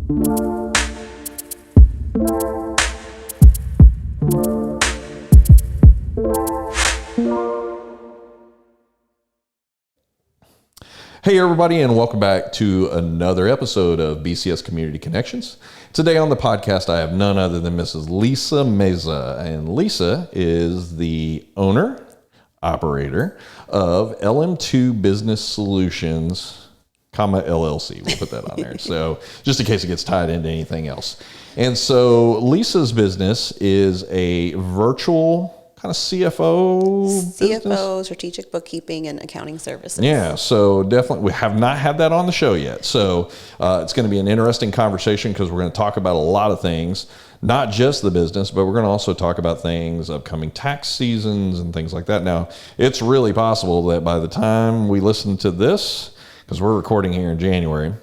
Hey everybody, and welcome back to another episode of BCS Community Connections. Today on the podcast, I have none other than Mrs. Lissa Meza, and Lissa is the owner, operator of LM2 Business Solutions, LLC. We'll put that on there. So just in case it gets tied into anything else. And so Lissa's business is a virtual kind of CFO business? Strategic bookkeeping and accounting services. Yeah, so definitely we have not had that on the show yet. So it's going to be an interesting conversation because we're going to talk about a lot of things, not just the business, but we're going to also talk about things, upcoming tax seasons and things like that. Now, it's really possible that by the time we listen to this, because we're recording here in January,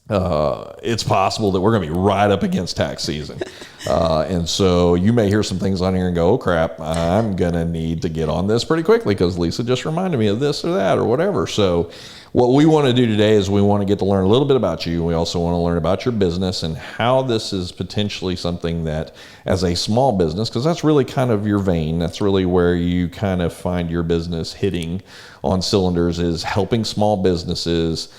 it's possible that we're going to be right up against tax season. And so you may hear some things on here and go, oh crap, I'm going to need to get on this pretty quickly because Lissa just reminded me of this or that or whatever. So what we want to do today is we want to get to learn a little bit about you. We also want to learn about your business and how this is potentially something that as a small business, because that's really kind of your vein. That's really where you kind of find your business hitting on cylinders, is helping small businesses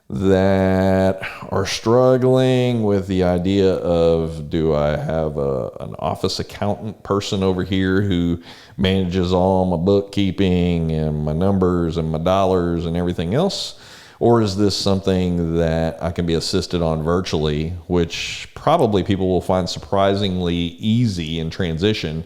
that are struggling with the idea of, do I have an office accountant person over here who manages all my bookkeeping and my numbers and my dollars and everything else? Or is this something that I can be assisted on virtually, which probably people will find surprisingly easy in transition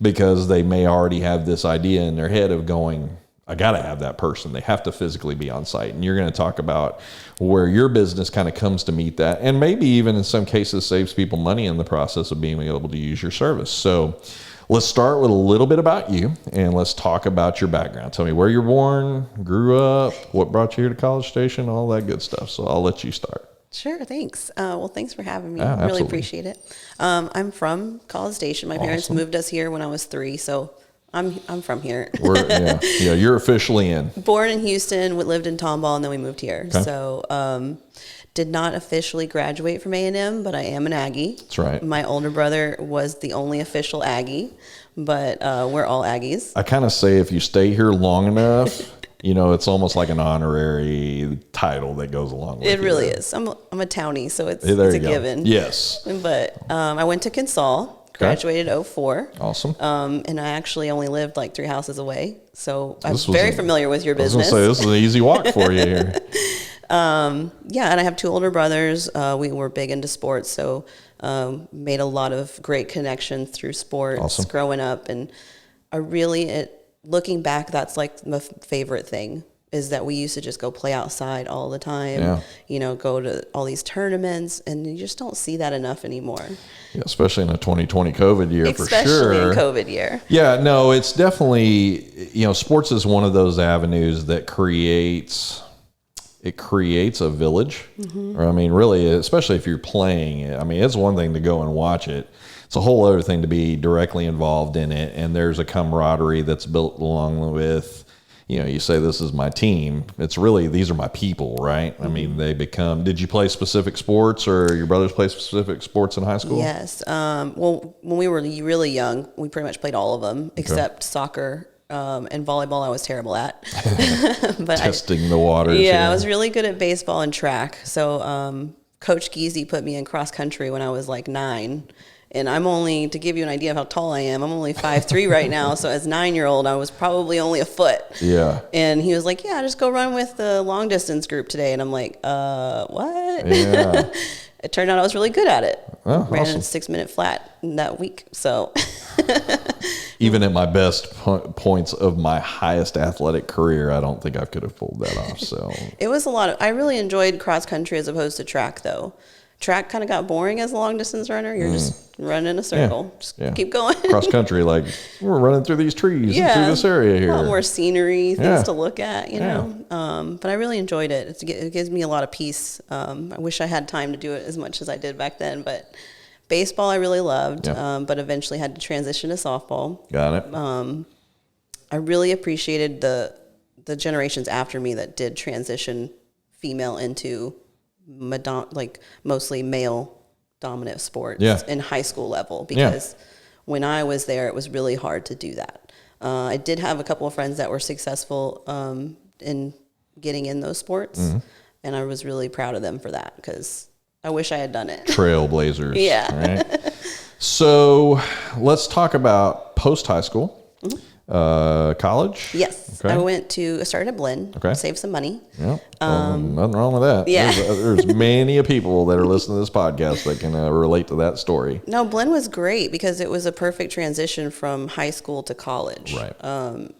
because they may already have this idea in their head of going, I got to have that person. They have to physically be on site. And you're going to talk about where your business kind of comes to meet that. And maybe even in some cases saves people money in the process of being able to use your service. So let's start with a little bit about you and let's talk about your background. Tell me where you're born, grew up, what brought you here to College Station, all that good stuff. So I'll let you start. Sure, thanks. Well, thanks for having me. Absolutely. Really appreciate it. I'm from College Station. My parents moved us here when I was 3, so I'm from here. Yeah, you're officially in. Born in Houston, we lived in Tomball, and then we moved here. Okay. So did not officially graduate from A&M, but I am an Aggie. That's right. My older brother was the only official Aggie, but we're all Aggies. I kind of say if you stay here long enough, you know, it's almost like an honorary title that goes along with it. It really is. I'm a townie, so it's a given. Yes. But I went to Consol. Graduated 2004. Awesome. And I actually only lived like 3 houses away. So I'm very familiar with your business. I was going to say, this is an easy walk for you here. Yeah, and I have 2 older brothers. We were big into sports, so made a lot of great connections through sports growing up. And looking back, that's like my favorite thing, is that we used to just go play outside all the time, go to all these tournaments, and you just don't see that enough anymore. Yeah, especially in a 2020 COVID year, for sure. Especially in COVID year. Yeah, no, it's definitely, sports is one of those avenues that creates a village. Mm-hmm. Or, I mean, really, especially if you're playing it. I mean, it's one thing to go and watch it. It's a whole other thing to be directly involved in it, and there's a camaraderie that's built along with, you say, this is my team. It's really, these are my people, right? Mm-hmm. I mean, they become, did you play specific sports, or your brothers play specific sports in high school? Yes. Well, when we were really young, we pretty much played all of them except soccer and volleyball. I was terrible at. But testing the waters. Yeah, I was really good at baseball and track. So Coach Geezy put me in cross country when I was like 9. And I'm only, to give you an idea of how tall I am, I'm only 5'3" right now. So as a 9-year-old, I was probably only a foot. Yeah. And he was like, yeah, just go run with the long distance group today. And I'm like, what? Yeah. It turned out I was really good at it. Oh, ran awesome. in 6-minute flat in that week. So even at my best points of my highest athletic career, I don't think I could have pulled that off. So it was I really enjoyed cross country as opposed to track, though. Track kind of got boring as a long distance runner. You're just running in a circle. Just keep going. Cross country, like, we're running through these trees and through this area here. A lot more scenery, things to look at, But I really enjoyed it. It gives me a lot of peace. I wish I had time to do it as much as I did back then. But baseball I really loved, but eventually had to transition to softball. Got it. I really appreciated the generations after me that did transition female into like mostly male dominant sports in high school level, because when I was there, it was really hard to do that. I did have a couple of friends that were successful in getting in those sports, and I was really proud of them for that, because I wish I had done it. Trailblazers. Yeah. Right? So let's talk about post-high school. College? Yes. Okay. I started at Blinn, saved some money. Yeah. Nothing wrong with that. Yeah. There's many a people that are listening to this podcast that can relate to that story. No, Blinn was great because it was a perfect transition from high school to college. Right.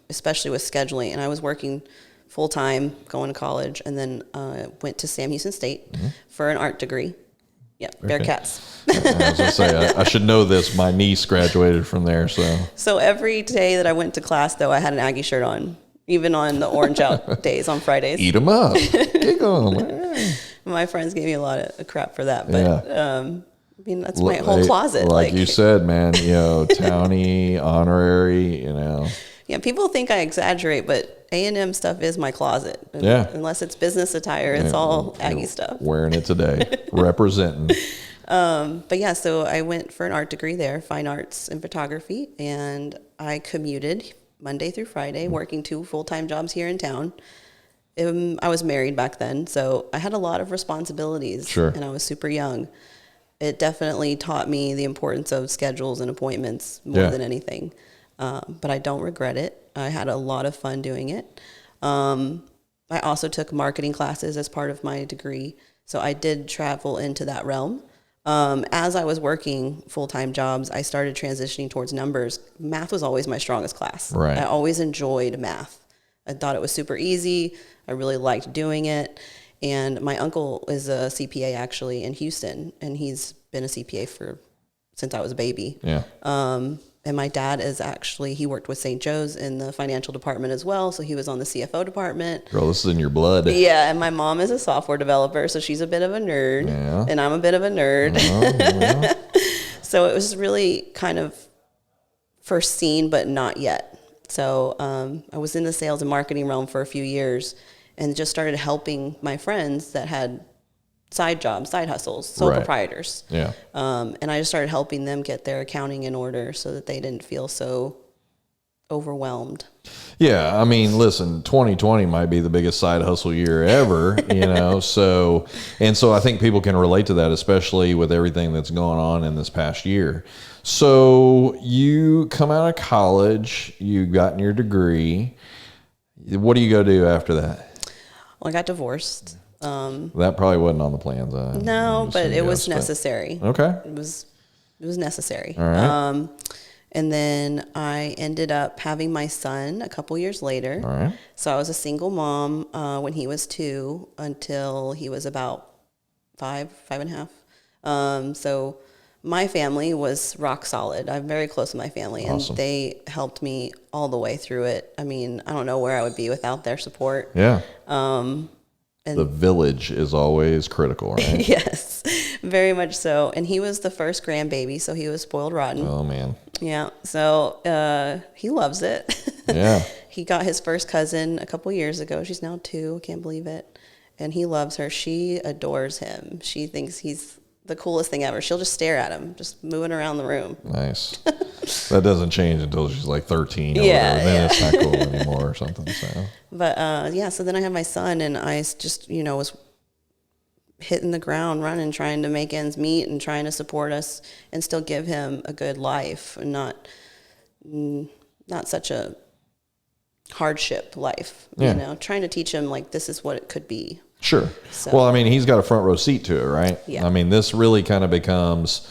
Especially with scheduling. And I was working full-time, going to college, and then went to Sam Houston State for an art degree. Yeah, Bearcats. I was going to say, I should know this. My niece graduated from there, so. So every day that I went to class, though, I had an Aggie shirt on, even on the orange out days on Fridays. Eat them up. Kick 'em. My friends gave me a lot of crap for that, but I mean, that's my whole closet. Like you said, man, townie, honorary, Yeah, people think I exaggerate, but A&M stuff is my closet. Unless it's business attire, it's all Aggie stuff. Wearing it today, representing. But yeah, so I went for an art degree there, fine arts and photography, and I commuted Monday through Friday, working 2 full-time jobs here in town. I was married back then, so I had a lot of responsibilities, and I was super young. It definitely taught me the importance of schedules and appointments more than anything. But I don't regret it. I had a lot of fun doing it. I also took marketing classes as part of my degree, so I did travel into that realm. As I was working full-time jobs, I started transitioning towards numbers. Math was always my strongest class. Right. I always enjoyed math. I thought it was super easy. I really liked doing it. And my uncle is a CPA actually in Houston, and he's been a CPA since I was a baby. Yeah. And my dad he worked with St. Joe's in the financial department as well, so he was on the CFO department. Girl, this is in your blood. Yeah, and my mom is a software developer, so she's a bit of a nerd, and I'm a bit of a nerd. So it was really kind of foreseen, but not yet. So I was in the sales and marketing realm for a few years, and just started helping my friends that had side jobs, side hustles, sole proprietors. Yeah. And I just started helping them get their accounting in order so that they didn't feel so overwhelmed. Yeah. I mean, listen, 2020 might be the biggest side hustle year ever, so I think people can relate to that, especially with everything that's going on in this past year. So you come out of college, you gotten your degree. What do you go do after that? Well, I got divorced. That probably wasn't on the plans. No, but it was necessary. Okay. It was necessary. All right. And then I ended up having my son a couple years later. All right. So I was a single mom when he was 2 until he was about 5.5. So my family was rock solid. I'm very close with my family, Awesome. and they helped me all the way through it. I mean, I don't know where I would be without their support. Yeah. And the village is always critical, right? Yes, very much so. And he was the first grandbaby, so he was spoiled rotten. Oh, man. Yeah, so he loves it. Yeah. He got his first cousin a couple years ago. She's now 2. I can't believe it. And he loves her. She adores him. She thinks he's the coolest thing ever. She'll just stare at him, just moving around the room. Nice. That doesn't change until she's like 13 or yeah, whatever. Then yeah. It's not cool anymore or something. So. But so then I had my son, and I just, was hitting the ground running, trying to make ends meet and trying to support us and still give him a good life, and not such a hardship life, trying to teach him like this is what it could be. Sure. So. Well, I mean, he's got a front row seat to it, right? Yeah. I mean, this really kind of becomes,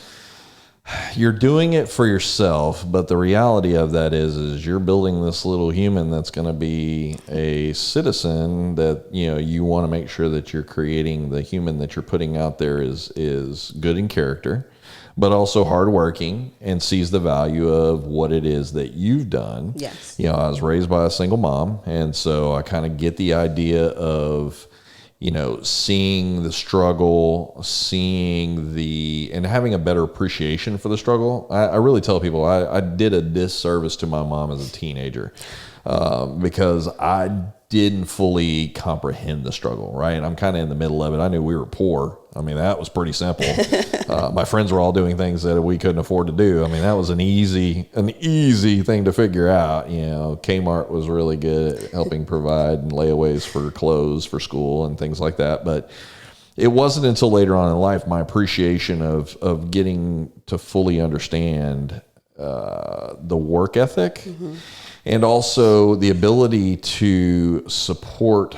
you're doing it for yourself, but the reality of that is you're building this little human that's going to be a citizen that, you want to make sure that you're creating the human that you're putting out there is good in character, but also hardworking and sees the value of what it is that you've done. Yes. I was raised by a single mom, and so I kind of get the idea of, seeing the struggle, and having a better appreciation for the struggle. I really tell people I did a disservice to my mom as a teenager because I didn't fully comprehend the struggle, right? I'm kind of in the middle of it. I knew we were poor. I mean, that was pretty simple. My friends were all doing things that we couldn't afford to do. I mean, that was an easy thing to figure out. You know, Kmart was really good at helping provide layaways for clothes for school and things like that. But it wasn't until later on in life, my appreciation of getting to fully understand the work ethic, and also the ability to support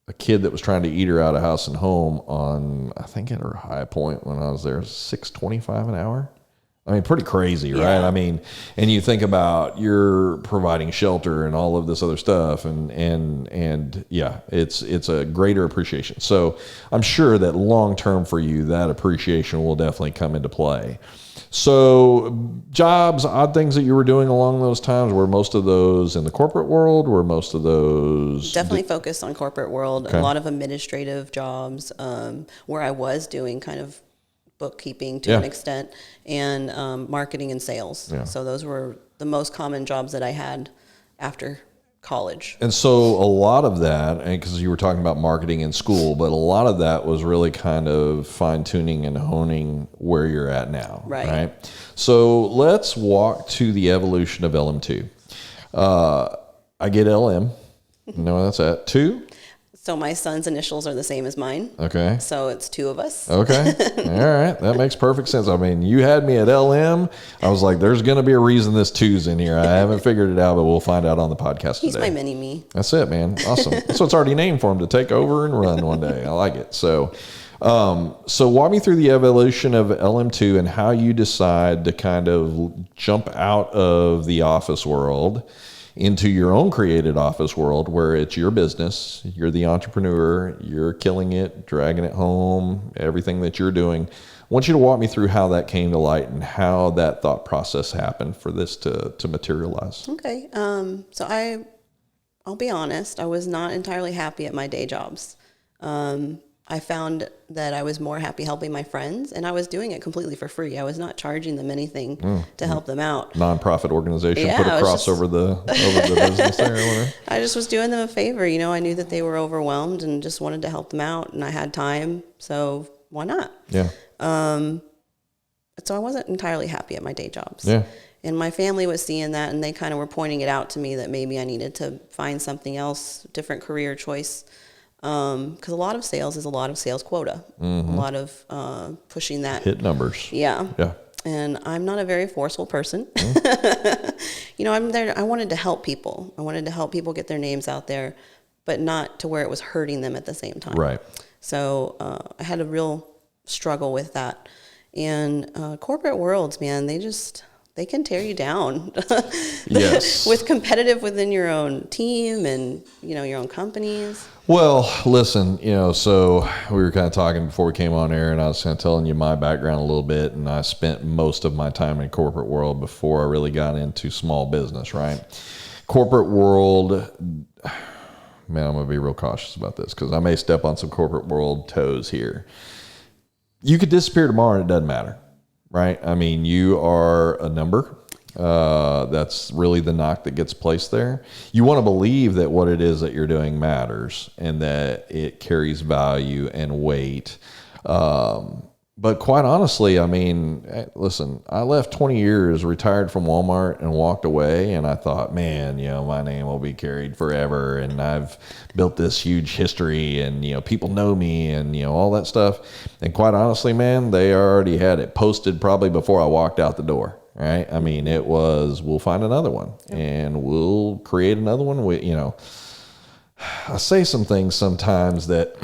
a kid that was trying to eat her out of house and home on, I think at her high point when I was there, $6.25 an hour. I mean, pretty crazy, right? Yeah. I mean, and you think about you're providing shelter and all of this other stuff, and yeah, it's a greater appreciation. So I'm sure that long term for you, that appreciation will definitely come into play. So jobs, odd things that you were doing along those times, were most of those in the corporate world? Were most of those Definitely focused on corporate world. Okay. A lot of administrative jobs where I was doing kind of bookkeeping to an extent, and marketing and sales. Yeah. So those were the most common jobs that I had after college. And so a lot of that, and because you were talking about marketing in school, but a lot of that was really kind of fine tuning and honing where you're at now. Right. So let's walk to the evolution of LM2. I get LM. You know what that's at? 2? So my son's initials are the same as mine. Okay. So it's 2 of us. Okay. All right. That makes perfect sense. I mean, you had me at LM. I was like, there's going to be a reason this 2's in here. I haven't figured it out, but we'll find out on the podcast He's today. my mini-me. That's it, man. Awesome. So it's already named for him to take over and run one day. I like it. So walk me through the evolution of LM2 and how you decide to kind of jump out of the office world into your own created office world where it's your business, you're the entrepreneur, you're killing it, dragging it home, everything that you're doing. I want you to walk me through how that came to light and how that thought process happened for this to materialize. Okay. So I'll be honest, I was not entirely happy at my day jobs. I found that I was more happy helping my friends, and I was doing it completely for free. I was not charging them anything to help them out. Nonprofit organization, Yeah, put a I was cross over the business there or whatever. I just was doing them a favor. You know, I knew that they were overwhelmed and just wanted to help them out, and I had time, so why not? Yeah. So I wasn't entirely happy at my day jobs. Yeah. And my family was seeing that, and they kind of were pointing it out to me that maybe I needed to find something else, different career choice. Because a lot of sales is a lot of sales quota, a lot of pushing that. Hit numbers. Yeah. Yeah. And I'm not a very forceful person. You know, I'm there. I wanted to help people. I wanted to help people get their names out there, but not to where it was hurting them at the same time. Right. So I had a real struggle with that. And corporate worlds, man, they can tear you down. Yes. With competitive within your own team and, you know, your own companies. Well, listen, you know, so we were kind of talking before we came on air, and I was kind of telling you my background a little bit, and I spent most of my time in corporate world before I really got into small business, right? Corporate world, man, I'm going to be real cautious about this because I may step on some corporate world toes here. You could disappear tomorrow and it doesn't matter, right? I mean, you are a number. That's really the knock that gets placed there. You want to believe that what it is that you're doing matters and that it carries value and weight. But quite honestly, I mean, listen, I left 20 years, retired from Walmart and walked away. And I thought, man, you know, my name will be carried forever. And I've built this huge history and, you know, people know me and, you know, all that stuff. And quite honestly, man, they already had it posted probably before I walked out the door. Right. I mean, it was, we'll find another one and we'll create another one. You know, I say some things sometimes that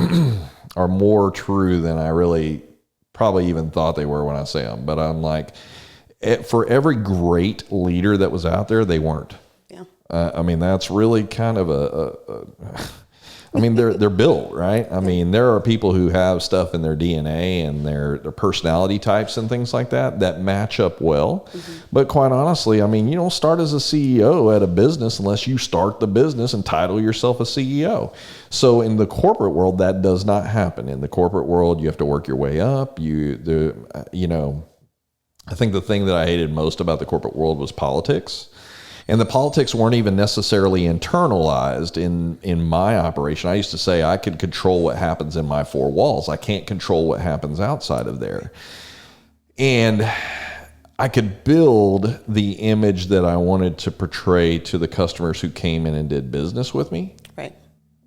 are more true than I really probably even thought they were when I say them. But I'm like, for every great leader that was out there, they weren't. Yeah. I mean, that's really kind of I mean, they're built, right? I mean, there are people who have stuff in their DNA and their personality types and things like that match up well. But quite honestly, I mean, you don't start as a CEO at a business unless you start the business and title yourself a CEO. So in the corporate world, that does not happen. In the corporate world, you have to work your way up. You know, I think the thing that I hated most about the corporate world was politics. And the politics weren't even necessarily internalized in my operation. I used to say I could control what happens in my four walls. I can't control what happens outside of there. And I could build the image that I wanted to portray to the customers who came in and did business with me. Right.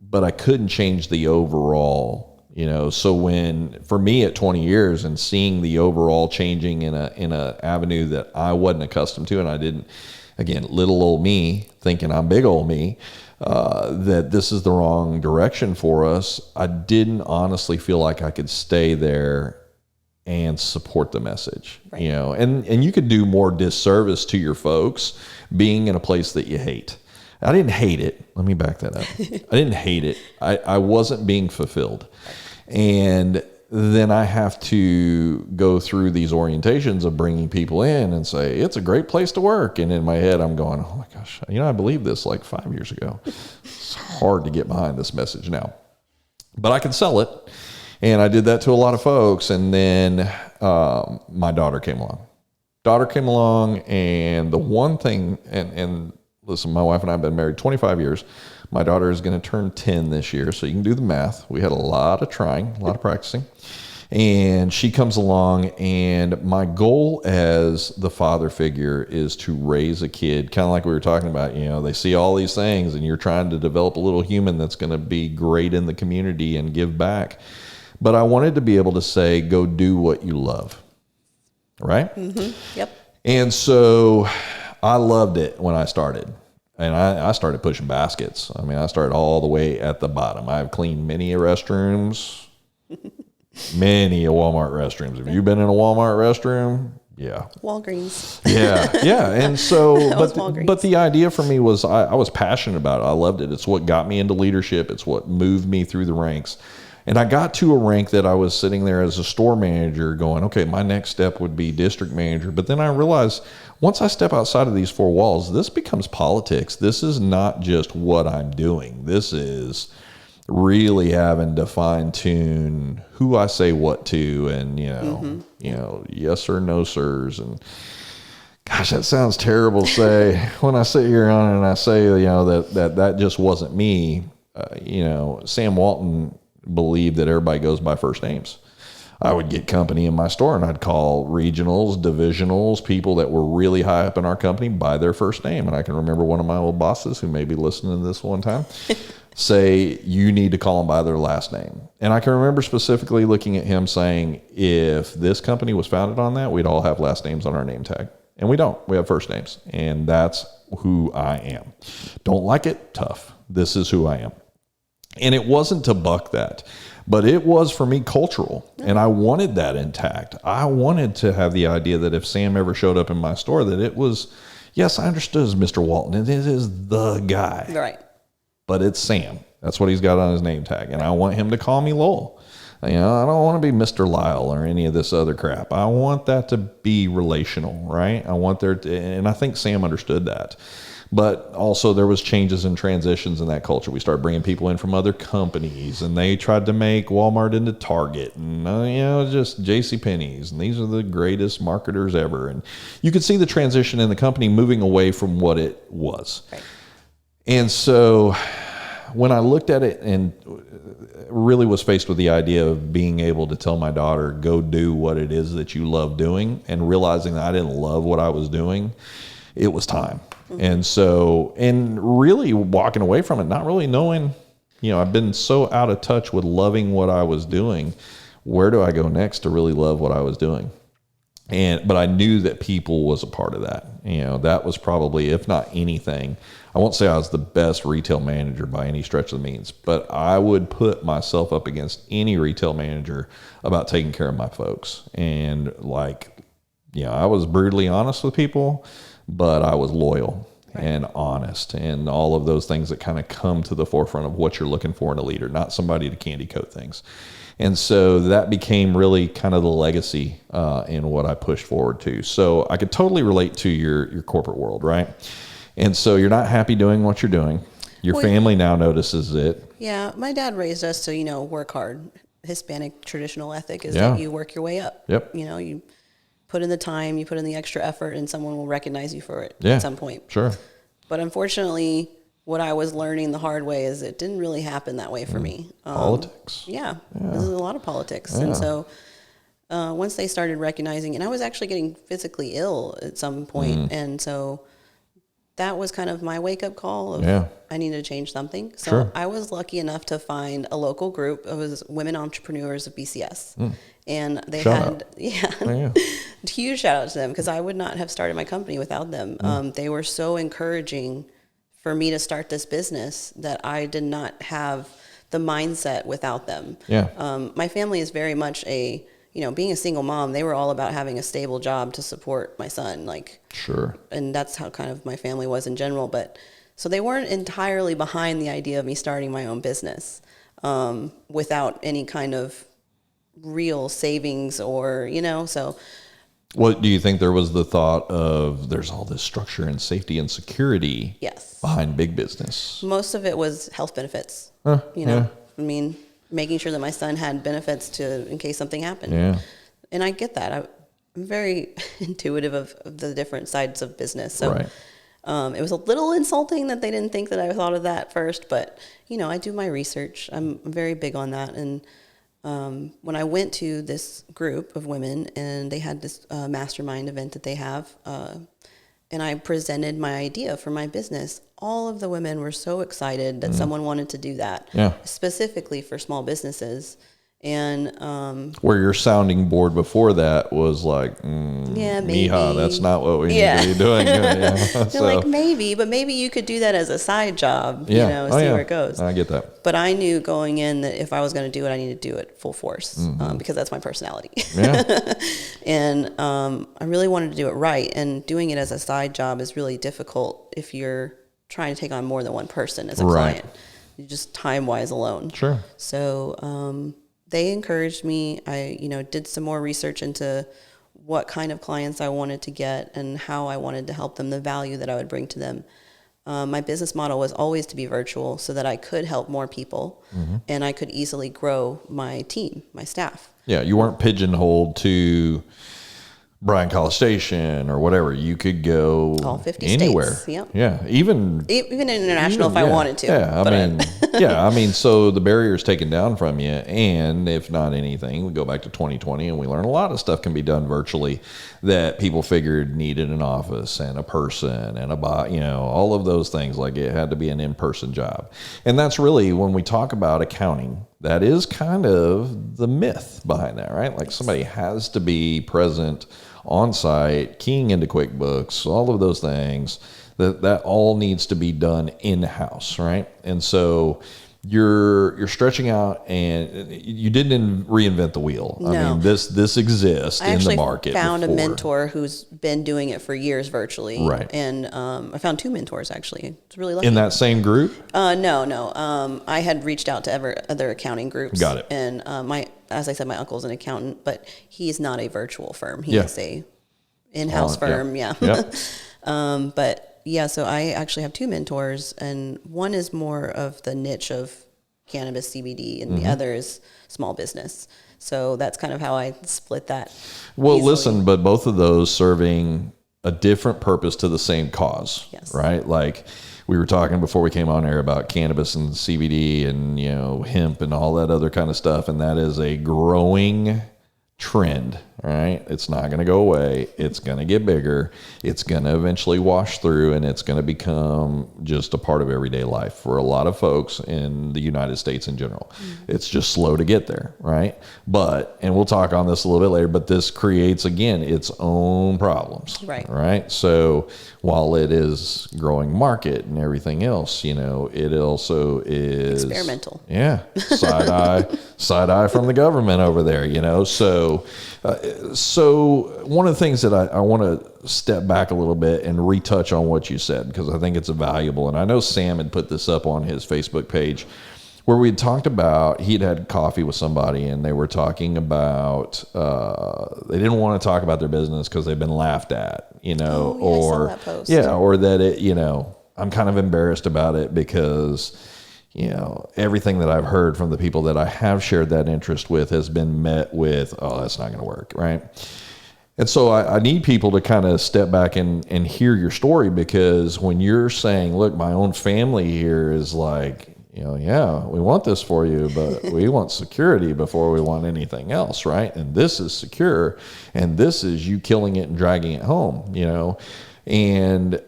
But I couldn't change the overall, so for me at 20 years and seeing the overall changing in a avenue that I wasn't accustomed to, and I didn't, again, little old me thinking I'm big old me, that this is the wrong direction for us. I didn't honestly feel like I could stay there and support the message, right. And you could do more disservice to your folks being in a place that you hate. I didn't hate it. Let me back that up. I didn't hate it. I wasn't being fulfilled. And then I have to go through these orientations of bringing people in and say, it's a great place to work. And in my head, I'm going, oh my gosh, I believed this like 5 years ago. It's hard to get behind this message now, but I can sell it. And I did that to a lot of folks. And then my daughter came along. And the one thing, and listen, my wife and I have been married 25 years. My daughter is going to turn 10 this year. So you can do the math. We had a lot of trying, a lot of practicing. And she comes along, and my goal as the father figure is to raise a kid, kind of like we were talking about, they see all these things and you're trying to develop a little human that's going to be great in the community and give back. But I wanted to be able to say, go do what you love. Right? Mm-hmm. Yep. And so I loved it when I started. And I started pushing baskets. I started all the way at the bottom. I've cleaned many restrooms, many Walmart restrooms. Have you been in a Walmart restroom? Yeah. Walgreens. Yeah. And so, but the idea for me was I was passionate about it. I loved it. It's what got me into leadership. It's what moved me through the ranks. And I got to a rank that I was sitting there as a store manager going, okay, my next step would be district manager. But then I realized once I step outside of these four walls, this becomes politics. This is not just what I'm doing. This is really having to fine tune who I say what to and, yes or no sirs. And gosh, that sounds terrible to say when I sit here on it and I say, that just wasn't me. Sam Walton believed that everybody goes by first names. I would get company in my store and I'd call regionals, divisionals, people that were really high up in our company by their first name. And I can remember one of my old bosses who may be listening to this one time say, you need to call them by their last name. And I can remember specifically looking at him saying, if this company was founded on that, we'd all have last names on our name tag. And we don't. We have first names. And that's who I am. Don't like it? Tough. This is who I am. And it wasn't to buck that, but it was for me cultural. And I wanted that intact. I wanted to have the idea that if Sam ever showed up in my store, that it was, yes, I understood as Mr. Walton. It is the guy. Right. But it's Sam. That's what he's got on his name tag. And I want him to call me Lowell. I don't want to be Mr. Lyle or any of this other crap. I want that to be relational, right? I want there to, and I think Sam understood that. But also there was changes and transitions in that culture. We started bringing people in from other companies, and they tried to make Walmart into Target and, just JCPenney's. And these are the greatest marketers ever. And you could see the transition in the company moving away from what it was. Right. And so when I looked at it and really was faced with the idea of being able to tell my daughter, go do what it is that you love doing, and realizing that I didn't love what I was doing, it was time. And so, and really walking away from it, not really knowing, I've been so out of touch with loving what I was doing. Where do I go next to really love what I was doing? But I knew that people was a part of that. That was probably, if not anything, I won't say I was the best retail manager by any stretch of the means, but I would put myself up against any retail manager about taking care of my folks. And I was brutally honest with people, but I was loyal and honest and all of those things that kind of come to the forefront of what you're looking for in a leader, not somebody to candy coat things. And so that became really kind of the legacy in what I pushed forward to. So I could totally relate to your corporate world, right? And so you're not happy doing what you're doing. Your family now notices it. Yeah, my dad raised us to, work hard. Hispanic traditional ethic is that you work your way up. Yep. You put in the time, you put in the extra effort, and someone will recognize you for it at some point. Sure. But unfortunately, what I was learning the hard way is it didn't really happen that way for me. Politics. Yeah, this is a lot of politics. And so once they started recognizing, and I was actually getting physically ill at some point, and so that was kind of my wake-up call of I needed to change something. So I was lucky enough to find a local group. It was Women Entrepreneurs of BCS. And they had, huge shout out to them, because I would not have started my company without them. They were so encouraging for me to start this business that I did not have the mindset without them. My family is very much being a single mom, they were all about having a stable job to support my son. And that's how kind of my family was in general. But so they weren't entirely behind the idea of me starting my own business without any kind of real savings or, so. What do you think there was the thought of there's all this structure and safety and security behind big business? Most of it was health benefits, I mean, making sure that my son had benefits in case something happened. And I get that. I'm very intuitive of the different sides of business. So it was a little insulting that they didn't think that I thought of that first, but I do my research. I'm very big on that. And when I went to this group of women and they had this mastermind event that they have, and I presented my idea for my business, all of the women were so excited that someone wanted to do that, specifically for small businesses. And where your sounding board before that was like, maybe. Mija, that's not what we need to be doing. They're like, maybe, but maybe you could do that as a side job, see where it goes. I get that. But I knew going in that if I was going to do it, I needed to do it full force, because that's my personality. And I really wanted to do it right. And doing it as a side job is really difficult if you're trying to take on more than one person as a client. You just time-wise alone. So they encouraged me. I, did some more research into what kind of clients I wanted to get and how I wanted to help them, the value that I would bring to them. My business model was always to be virtual so that I could help more people and I could easily grow my team, my staff. Yeah, you weren't pigeonholed to Bryan College Station or whatever. You could go all 50 anywhere. States. Even international if I wanted to. I mean, so the barrier's taken down from you, and if not anything, we go back to 2020 and we learn a lot of stuff can be done virtually that people figured needed an office and a person and all of those things. Like it had to be an in-person job. And that's really when we talk about accounting, that is kind of the myth behind that, right? Like somebody has to be present on site, keying into QuickBooks, all of those things, that all needs to be done in-house, right? And so you're stretching out, and you didn't reinvent the wheel. No. I mean, this exists in the market. I actually found a mentor who's been doing it for years virtually. Right. And I found two mentors, actually. It's really lucky. In that same group? No. I had reached out to other accounting groups. Got it. And as I said, my uncle's an accountant, but he's not a virtual firm. He is a in-house firm. But so I actually have two mentors, and one is more of the niche of cannabis CBD, and the other is small business. So that's kind of how I split that. Well, listen, but both of those serving a different purpose to the same cause, right? Like we were talking before we came on air about cannabis and CBD and, hemp and all that other kind of stuff. And that is a growing trend, right? It's not going to go away. It's going to get bigger. It's going to eventually wash through, and it's going to become just a part of everyday life for a lot of folks in the United States in general. It's just slow to get there, right? But, and we'll talk on this a little bit later, but this creates, again, its own problems, right? So while it is growing market and everything else, it also is experimental. Yeah. Side eye from the government over there, So one of the things that I want to step back a little bit and retouch on what you said, because I think it's valuable. And I know Sam had put this up on his Facebook page where we had talked about, he'd had coffee with somebody and they were talking about, they didn't want to talk about their business because they've been laughed at, I saw that post. Or that it, I'm kind of embarrassed about it because everything that I've heard from the people that I have shared that interest with has been met with, oh, that's not going to work, right? And so I need people to kind of step back and hear your story, because when you're saying, look, my own family here is like, yeah, we want this for you, but we want security before we want anything else, right? And this is secure, and this is you killing it and dragging it home, and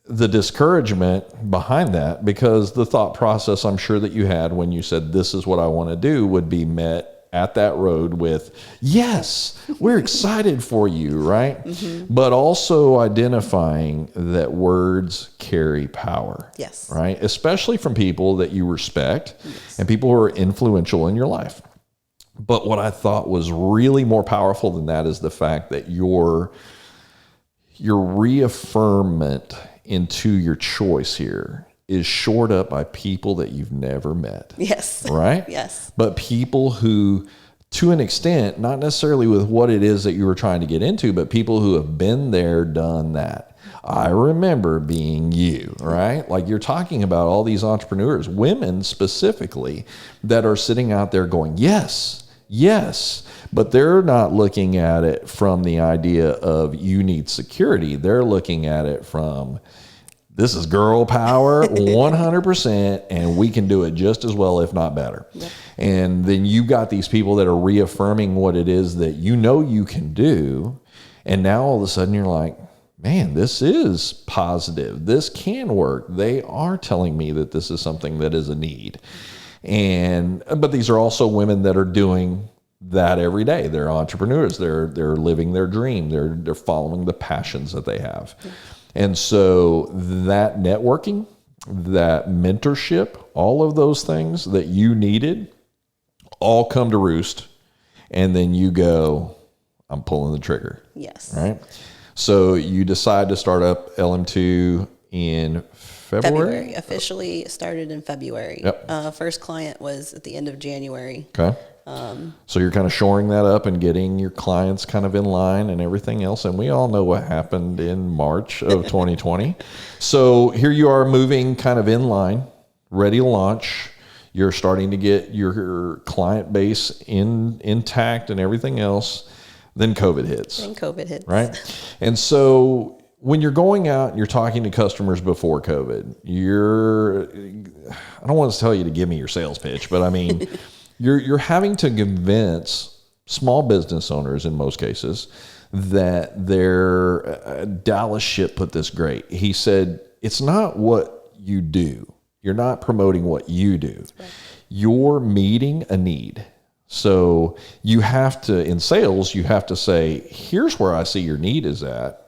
the discouragement behind that, because the thought process I'm sure that you had when you said, this is what I want to do, would be met at that road with, yes, we're excited for you, right? Mm-hmm. But also identifying that words carry power. Yes. Right? Especially from people that you respect, yes, and people who are influential in your life. But what I thought was really more powerful than that is the fact that your reaffirmment into your choice here is shored up by people that you've never met. Yes. Right? Yes. But people who, to an extent, not necessarily with what it is that you were trying to get into, but people who have been there, done that. I remember being you, right? Like, you're talking about all these entrepreneurs, women specifically, that are sitting out there going, yes, yes, but they're not looking at it from the idea of you need security. They're looking at it from, this is girl power 100%, and we can do it just as well, if not better. Yep. And then you got these people that are reaffirming what it is that you can do. And now all of a sudden you're like, man, this is positive. This can work. They are telling me that this is something that is a need. But these are also women that are doing that every day. They're entrepreneurs. They're living their dream. They're following the passions that they have. Yep. And so that networking, that mentorship, all of those things that you needed all come to roost. And then you go, I'm pulling the trigger. Yes. Right? So you decide to start up LM2 in February? Officially started in February. Yep. First client was at the end of January. Okay. So you're kind of shoring that up and getting your clients kind of in line and everything else. And we all know what happened in March of 2020. So here you are moving kind of in line, ready to launch. You're starting to get your client base intact and everything else. Then COVID hits. Right? And so when you're going out and you're talking to customers before COVID, I don't want to tell you to give me your sales pitch, but I mean, you're having to convince small business owners in most cases that their Dallas Ship put this great. He said, it's not what you do. You're not promoting what you do. Right. You're meeting a need. So you have to, in sales, you have to say, here's where I see your need is at,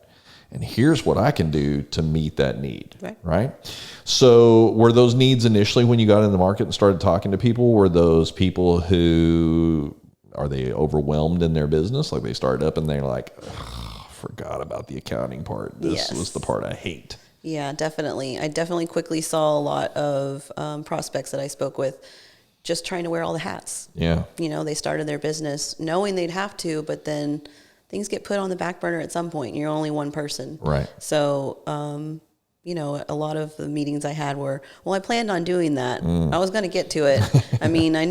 and here's what I can do to meet that need, right? So were those needs initially when you got in the market and started talking to people, were those people who, are they overwhelmed in their business? Like they started up and they're like, forgot about the accounting part. This was the part I hate. Yeah, definitely. I definitely quickly saw a lot of prospects that I spoke with just trying to wear all the hats. Yeah. They started their business knowing they'd have to, but then things get put on the back burner at some point. And you're only one person. Right. So, a lot of the meetings I had were, well, I planned on doing that. I was going to get to it. I mean, I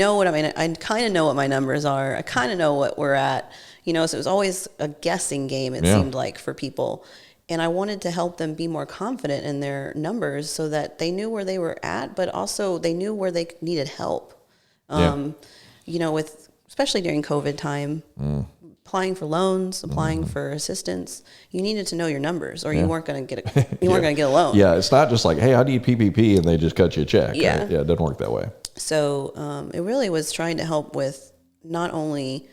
kind of know what my numbers are. I kind of know what we're at, so it was always a guessing game, it seemed like, for people. And I wanted to help them be more confident in their numbers so that they knew where they were at, but also they knew where they needed help. Especially during COVID time, applying for loans, applying for assistance, you needed to know your numbers, or you weren't going to get a loan. Yeah, it's not just like, hey, I need PPP, and they just cut you a check. Yeah, right? Yeah, it doesn't work that way. So it really was trying to help with not only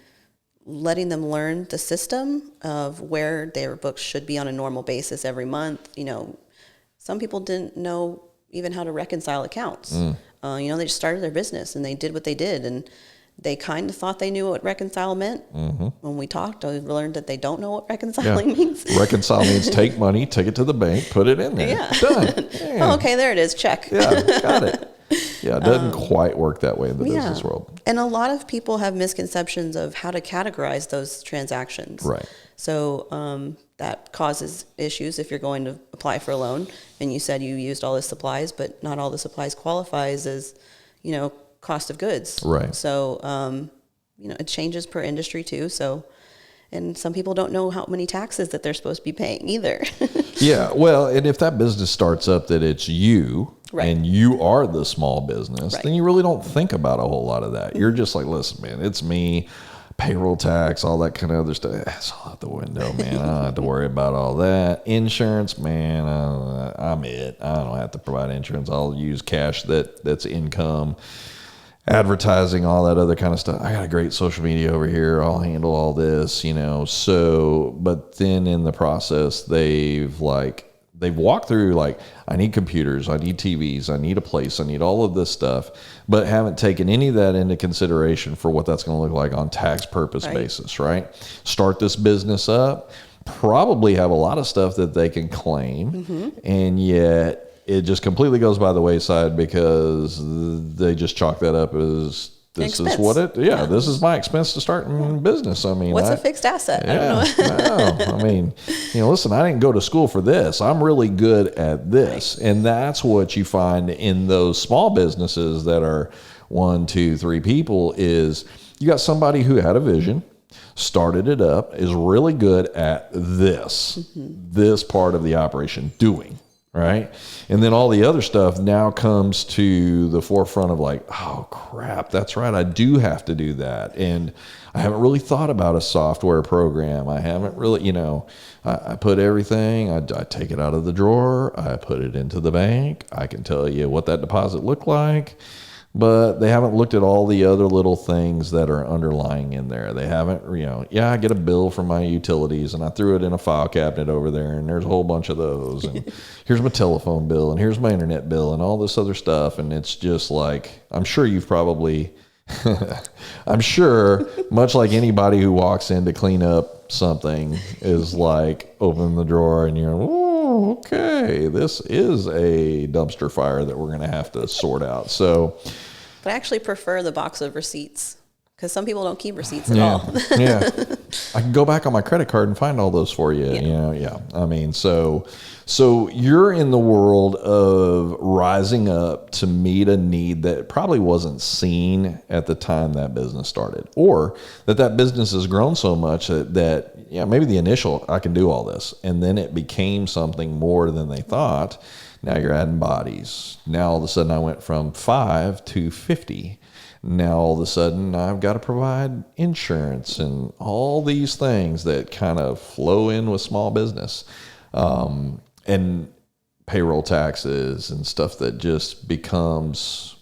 letting them learn the system of where their books should be on a normal basis every month. Some people didn't know even how to reconcile accounts. They just started their business and they did what they did, and they kind of thought they knew what reconcile meant. Mm-hmm. When we talked, I learned that they don't know what reconciling means. Reconcile means take money, take it to the bank, put it in there. Yeah. Done. Oh, okay, there it is. Check. Yeah, got it. Yeah, it doesn't quite work that way in the business world. And a lot of people have misconceptions of how to categorize those transactions. Right. So that causes issues if you're going to apply for a loan and you said you used all the supplies, but not all the supplies qualifies as, cost of goods. Right. So, it changes per industry too. So And some people don't know how many taxes that they're supposed to be paying either. Yeah. Well, and if that business starts up that it's you, Right. and you are the small business, Right. then you really don't think about a whole lot of that. You're just like, listen, man, it's me, payroll tax, all that kind of other stuff. That's all out the window, man. I don't have to worry about all that. Insurance, man, I'm it. I don't have to provide insurance. I'll use cash that's income. Advertising, all that other kind of stuff. I got a great social media over here. I'll handle all this, So, but then in the process, they've walked through like, I need computers, I need TVs, I need a place, I need all of this stuff, but haven't taken any of that into consideration for what that's going to look like on tax purpose basis, right? Start this business up, probably have a lot of stuff that they can claim, and yet it just completely goes by the wayside because they just chalk that up as this Expense. is what it, this is my expense to start in business. I mean, What's a fixed asset? I don't know. No, I mean, listen, I didn't go to school for this. I'm really good at this. Right. And that's what you find in those small businesses that are 1, 2, 3 people is you got somebody who had a vision, started it up, is really good at this part of the operation doing. Right. And then all the other stuff now comes to the forefront of like, oh, crap, that's right. I do have to do that. And I haven't really thought about a software program. I haven't really, I put everything, I take it out of the drawer. I put it into the bank. I can tell you what that deposit looked like. But they haven't looked at all the other little things that are underlying in there. They haven't, I get a bill from my utilities and I threw it in a file cabinet over there and there's a whole bunch of those. And here's my telephone bill and here's my internet bill and all this other stuff. And it's just like, I'm sure you've probably, much like anybody who walks in to clean up something is like, open the drawer and you're, oh, okay, this is a dumpster fire that we're going to have to sort out. So, but I actually prefer the box of receipts because some people don't keep receipts at all. Yeah. I can go back on my credit card and find all those for you. I mean, so you're in the world of rising up to meet a need that probably wasn't seen at the time that business started, or that business has grown so much that maybe the initial, I can do all this. And then it became something more than they thought. Now you're adding bodies. Now all of a sudden I went from 5 to 50. Now all of a sudden I've got to provide insurance and all these things that kind of flow in with small business, and payroll taxes and stuff that just becomes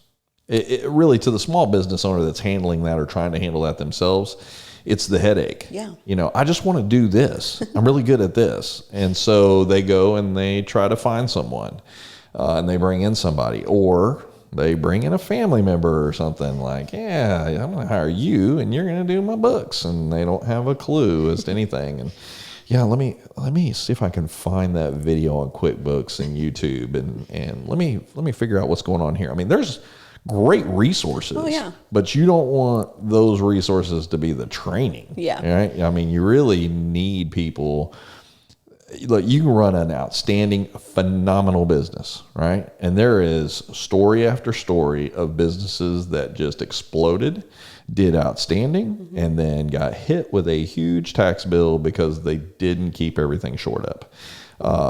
it really, to the small business owner that's handling that or trying to handle that themselves, it's the headache. Yeah. I just want to do this. I'm really good at this. And so they go and they try to find someone, and they bring in somebody, or they bring in a family member or something like, I'm going to hire you and you're going to do my books. And they don't have a clue as to anything. And let me see if I can find that video on QuickBooks and YouTube and let me figure out what's going on here. I mean, there's great resources. Oh, yeah. But you don't want those resources to be the training. Yeah. Right? I mean, you really need people. Look, you can run an outstanding, phenomenal business, right? And there is story after story of businesses that just exploded, did outstanding, and then got hit with a huge tax bill because they didn't keep everything short up.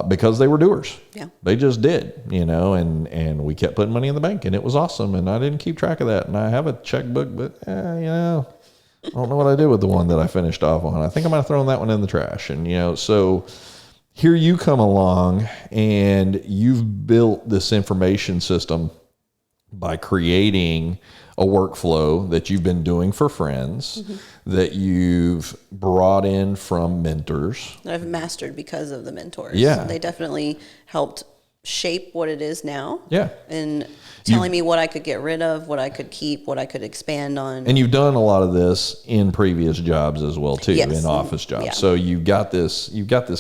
Because they were doers. Yeah. They just did, and we kept putting money in the bank and it was awesome. And I didn't keep track of that. And I have a checkbook, but, I don't know what I did with the one that I finished off on. I think I might have thrown that one in the trash. And, so here you come along and you've built this information system by creating a workflow that you've been doing for friends, that you've brought in from mentors. That I've mastered because of the mentors. Yeah. They definitely helped shape what it is now. Yeah. And telling me what I could get rid of, what I could keep, what I could expand on. And you've done a lot of this in previous jobs as well too, Yes. in office jobs. Yeah. So you've got this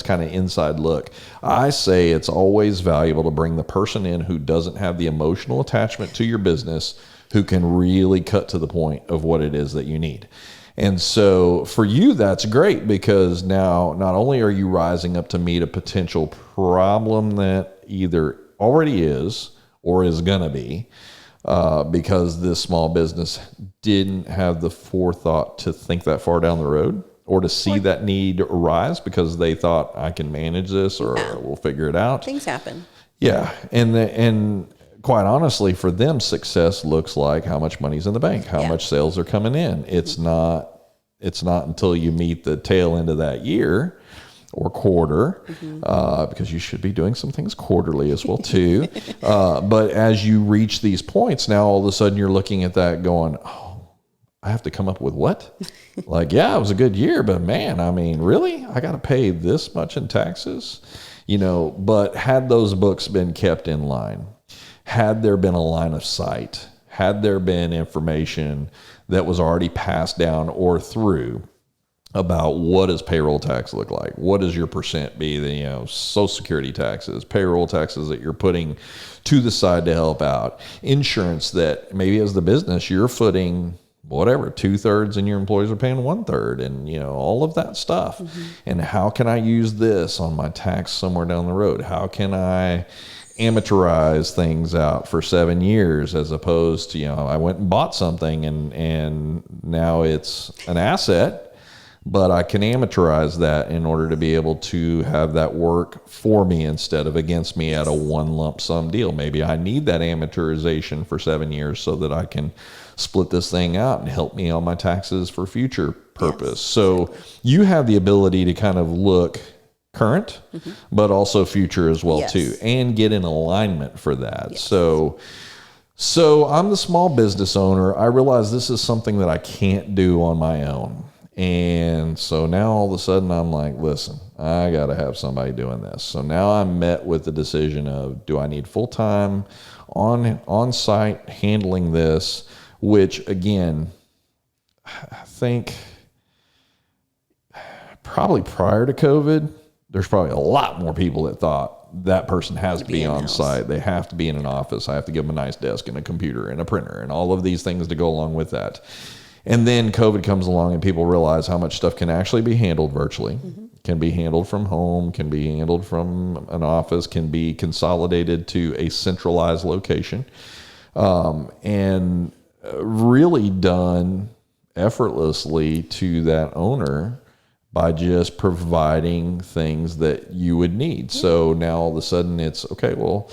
kind of inside look. I say it's always valuable to bring the person in who doesn't have the emotional attachment to your business, who can really cut to the point of what it is that you need. And so for you, that's great, because now not only are you rising up to meet a potential problem that either already is or is going to be, because this small business didn't have the forethought to think that far down the road, or to see that need arise because they thought I can manage this or we'll figure it out. Things happen. Yeah. And quite honestly, for them, success looks like how much money's in the bank, how much sales are coming in. It's not until you meet the tail end of that year or quarter, because you should be doing some things quarterly as well too. But as you reach these points, now all of a sudden you're looking at that going, oh, I have to come up with what? Like, yeah, it was a good year, but man, I mean, really? I got to pay this much in taxes? But had those books been kept in line, had there been a line of sight, had there been information that was already passed down or through about what does payroll tax look like? What does your percent be? Social Security taxes, payroll taxes that you're putting to the side to help out, insurance that maybe as the business you're footing whatever 2/3 and your employees are paying 1/3, and all of that stuff. And how can I use this on my tax somewhere down the road? How can I amateurize things out for 7 years as opposed to I went and bought something and now it's an asset, but I can amateurize that in order to be able to have that work for me instead of against me at a one lump sum deal. Maybe I need that amateurization for 7 years so that I can split this thing out and help me on my taxes for future purpose. Yes. So you have the ability to kind of look current, but also future as well too, and get in alignment for that. Yes. So I'm the small business owner. I realize this is something that I can't do on my own. And so now all of a sudden I'm like, listen, I got to have somebody doing this. So now I'm met with the decision of, do I need full-time on-site handling this, which again, I think probably prior to COVID, there's probably a lot more people that thought that person has to be on site. They have to be in an office. I have to give them a nice desk and a computer and a printer and all of these things to go along with that. And then COVID comes along and people realize how much stuff can actually be handled virtually, can be handled from home, can be handled from an office, can be consolidated to a centralized location, and really done effortlessly to that owner by just providing things that you would need. So now all of a sudden it's, okay, well,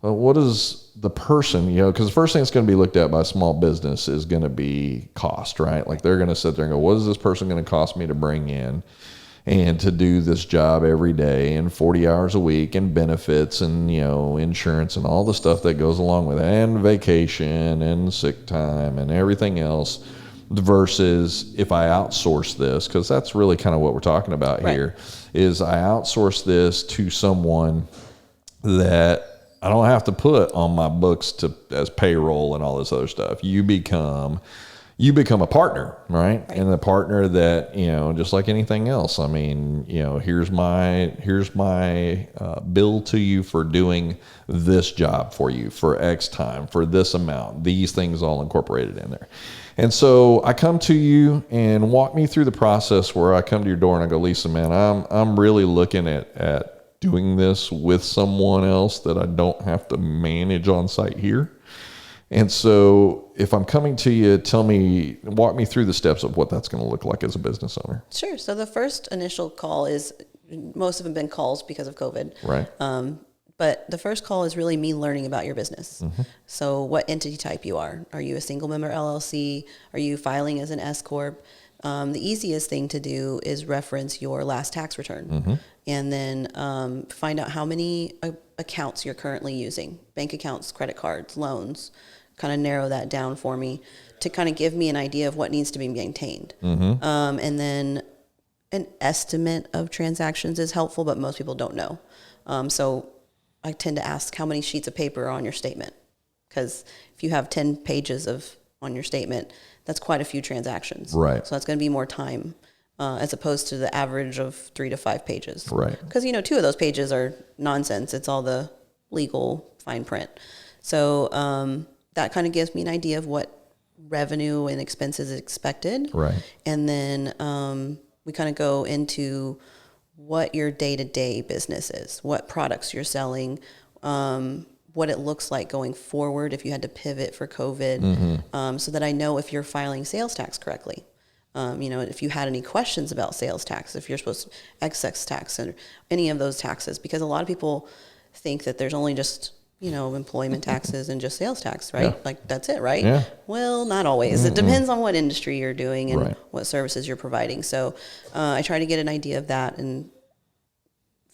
what is the person, because the first thing that's going to be looked at by a small business is going to be cost, right? Like they're going to sit there and go, what is this person going to cost me to bring in and to do this job every day and 40 hours a week and benefits and, insurance and all the stuff that goes along with it, and vacation and sick time and everything else, versus if I outsource this, because that's really kind of what we're talking about here, is I outsource this to someone that I don't have to put on my books as payroll and all this other stuff. You become a partner, right? And the partner that, just like anything else. I mean, here's my bill to you for doing this job for you for X time, for this amount, these things all incorporated in there. And so I come to you and walk me through the process where I come to your door and I go, Lissa, man, I'm really looking at doing this with someone else that I don't have to manage on site here. And so if I'm coming to you, walk me through the steps of what that's going to look like as a business owner. Sure. So the first initial call is, most of them have been calls because of COVID. Right. But the first call is really me learning about your business. So what entity type you are. Are you a single member LLC? Are you filing as an S Corp? The easiest thing to do is reference your last tax return, and then find out how many accounts you're currently using, bank accounts, credit cards, loans, kind of narrow that down for me to kind of give me an idea of what needs to be maintained. And then an estimate of transactions is helpful, but most people don't know. So I tend to ask how many sheets of paper are on your statement, because if you have 10 pages on your statement, that's quite a few transactions. Right. So that's going to be more time as opposed to the average of 3 to 5 pages. Right. Because, 2 of those pages are nonsense. It's all the legal fine print. So that kind of gives me an idea of what revenue and expenses is expected. Right. And then we kind of go into what your day-to-day business is, what products you're selling, what it looks like going forward if you had to pivot for COVID, so that I know if you're filing sales tax correctly. if you had any questions about sales tax, if you're supposed to excess tax and any of those taxes, because a lot of people think that there's only just, employment taxes and just sales tax, right? Yeah. Like that's it, right? Yeah. Well, not always. It depends on what industry you're doing and Right. what services you're providing. So I try to get an idea of that and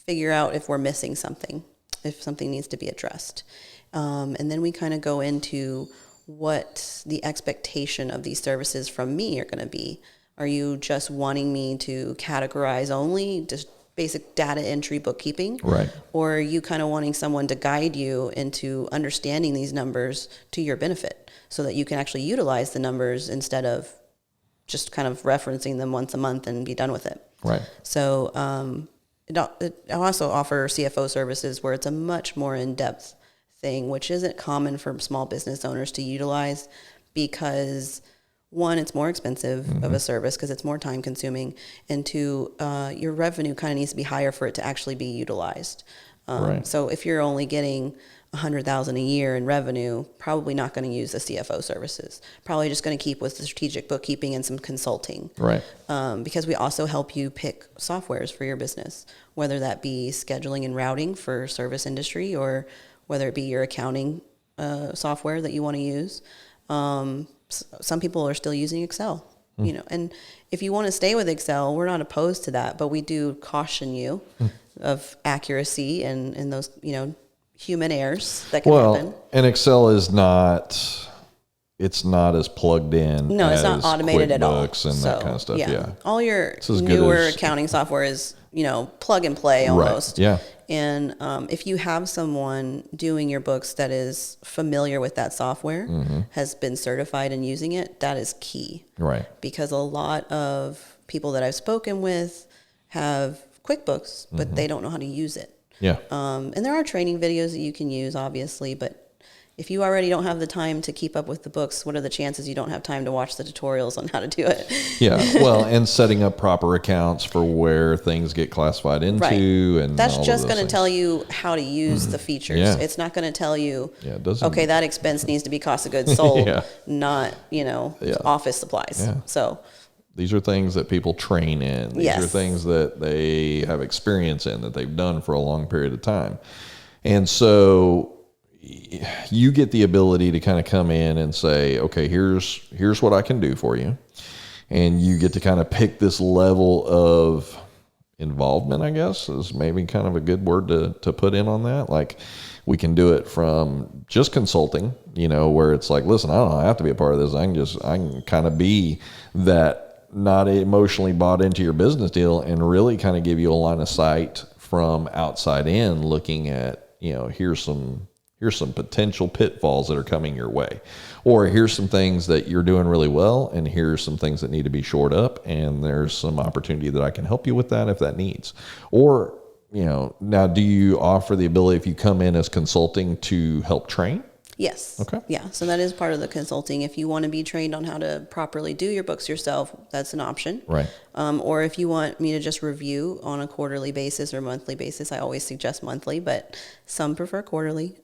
figure out if we're missing something, if something needs to be addressed. And then we kind of go into what the expectation of these services from me are going to be. Are you just wanting me to categorize only, just basic data entry bookkeeping? Right. Or are you kind of wanting someone to guide you into understanding these numbers to your benefit so that you can actually utilize the numbers instead of just kind of referencing them once a month and be done with it? Right. So I also offer CFO services where it's a much more in-depth thing, which isn't common for small business owners to utilize because, one, it's more expensive of a service because it's more time consuming, and two, your revenue kind of needs to be higher for it to actually be utilized. Right. So if you're only getting $100,000 a year in revenue, probably not going to use the CFO services. Probably just going to keep with the strategic bookkeeping and some consulting. Right. Because we also help you pick softwares for your business, whether that be scheduling and routing for service industry or whether it be your accounting software that you want to use. Some people are still using Excel, and if you want to stay with Excel, we're not opposed to that, but we do caution you of accuracy and those, human errors that can happen. And Excel is not, it's not as plugged in. No, it's not automated at all. QuickBooks and that kind of stuff. Yeah. All your It's as good newer as- accounting software is, plug and play almost. Right. Yeah. And if you have someone doing your books that is familiar with that software, has been certified in using it, that is key. Right. Because a lot of people that I've spoken with have QuickBooks, but they don't know how to use it. Yeah. And there are training videos that you can use, obviously, but if you already don't have the time to keep up with the books, what are the chances you don't have time to watch the tutorials on how to do it? Yeah. Well, and setting up proper accounts for where things get classified into. Right. And that's all of just those going to things. tell you how to use the features. Yeah. It's not going to tell you, It doesn't. okay, that expense needs to be cost of goods sold, Yeah. not, office supplies. Yeah. So These are things that people train in. These Yes. are things that they have experience in, that they've done for a long period of time. And so you get the ability to kind of come in and say, okay, here's what I can do for you. And you get to kind of pick this level of involvement, I guess, is maybe kind of a good word to put in on that. Like, we can do it from just consulting, where it's like, listen, I don't have to be a part of this. I can kind of be that not emotionally bought into your business deal and really kind of give you a line of sight from outside in, looking at, here's some potential pitfalls that are coming your way, or here's some things that you're doing really well, and here's some things that need to be shored up, and there's some opportunity that I can help you with that if that needs. Or, now, do you offer the ability, if you come in as consulting, to help train? yes. Okay. Yeah. So that is part of the consulting. If you want to be trained on how to properly do your books yourself, that's an option. Right. Or if you want me to just review on a quarterly basis or monthly basis, I always suggest monthly, but some prefer quarterly.